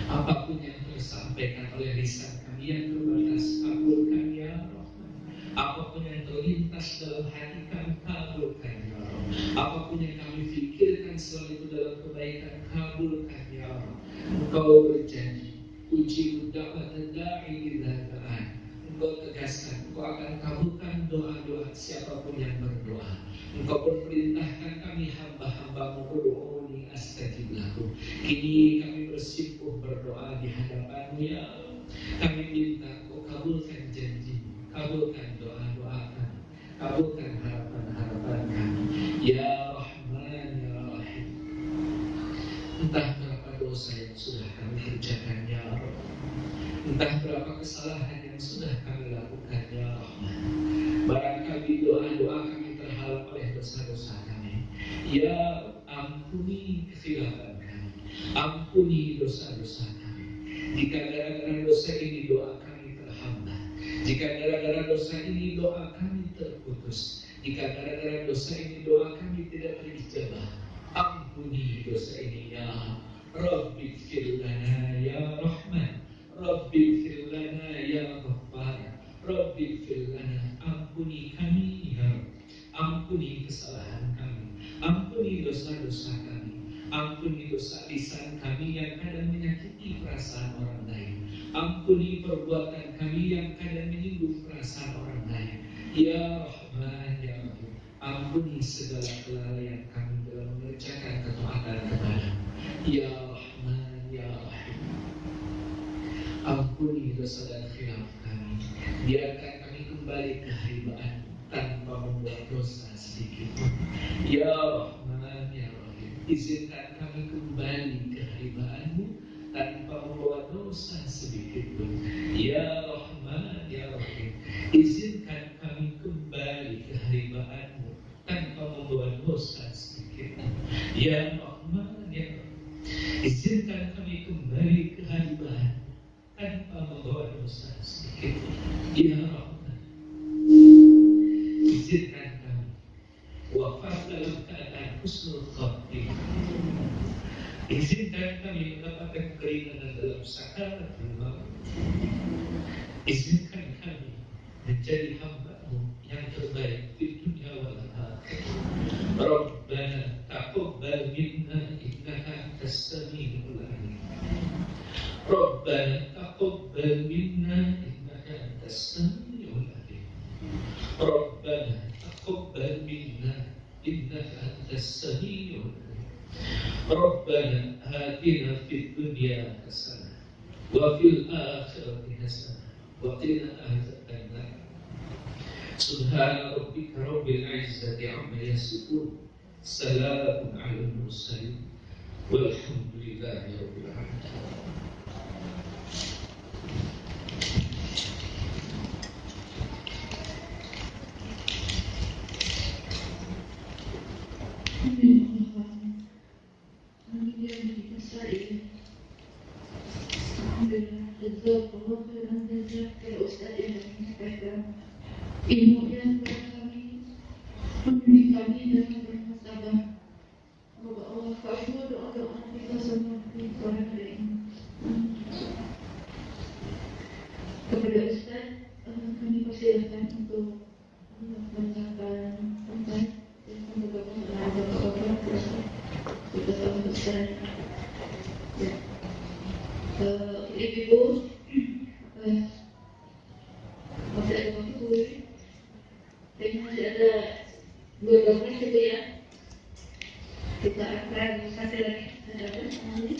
Apapun yang tersampaikan oleh lisan kami yang terbatas, kabulkan ya Rahman. Apapun yang terlintas dalam hati kami, kabulkan ya Rabb. Apapun yang kami fikirkan selalu itu dalam kebaikan, kabulkan ya Rabb. Engkau berjanji, uji da'wat da'i idza da'an. Engkau tegaskan, Engkau akan kabulkan doa-doa siapapun yang berdoa. Engkau pun perintahkan kami hamba-hamba-Mu, ud'uuni astajib lakum. Kini kami bersimpuh berdoa di hadapan-Mu ya Allah. Kami minta Engkau kabulkan janji, kabulkan doa-doa kami, kabulkan harapan-harapan kami. Ya Rahman, Ya Rahim. Entah berapa dosa yang sudah kami kerjakan, Ya Rabb. Entah berapa kesalahan yang sudah kami lakukan, Ya Rahman. Barangkali doa-doa kami terhalang oleh dosa-dosa kami. Ya, ampuni kekhilafan kami, ampuni dosa-dosa kami. Jika gara-gara dosa ini doa kami terhambat, jika gara-gara dosa ini doa kami terputus, jika gara-gara dosa ini doa kami tidak terijabah, ampuni dosa ini, Ya Rabbi ighfir lana Ya Rahman, Rabbi ighfir lana Ya Ghaffar, Rabbi ighfir lana. Ampuni kami, Ya Rabb. Ampuni kesalahan kami, ampuni dosa-dosa kami, ampuni dosa lisan kami yang kadang menyakiti perasaan orang lain, ampuni perbuatan kami yang kadang menyinggung perasaan orang lain. Ya Rahman, Ya Rahim. Ampuni segala kelalaian kami dalam mengerjakan ketaatan kepada-Mu. Ya Rahman, Ya Rahim. Ampuni dosa dan khilaf kami. Biarkan kami kembali ke hariban tanpa membuat dosa sedikit. Ya Rahman, Ya Rahim. Izinkan kami kembali ke hariban-Mu tanpa membawa dosa sedikit pun. Ya Rahman, Ya Rahim. Izinkan kami kembali ke hariban-Mu tanpa membawa dosa sedikit pun. Ya Rahman, Ya Rahim. Izinkan kami kembali ke hariban tanpa membawa dosa sedikit pun. Ya Rahman. Izinkan kami wafat dalam keadaan husnul khatimah. Izinkan kami mendapatkan keringanan dalam sakaratul maut. Izinkan kami menjadi hamba-Mu yang terbaik di dunia wal akhirah. Rabbana taqabbal minna innaka antas samiul alim. Rabbana taqabbal minna innaka antas samiul alim. Rabbana taqabbal minna innaka antas samiul alim. Rabbana atina fid dunya hasanah wa fil akhirati hasanah wa qina adzaban nar. Subhana rabbika rabbil izzati amma yasifun. Salamun 'alal mursalin. Walhamdulillahi rabbil alamin. Jazakallah khairan jazak Ustaz yang menyampaikan ilmunya kepada kami, membimbing kami dalam bermuhasabah. Semoga Allah kabul doa-doa kita semua di sore hari ini. Kepada Ustaz, kami persilakan untuk menyampaikan tempat yang bergabung dengan Bapak-Bapak kita sama Ustaz. Ya. Ibu, masih ada waktu, dan masih ada 2 menit gitu ya. Kita akan kasih lagi.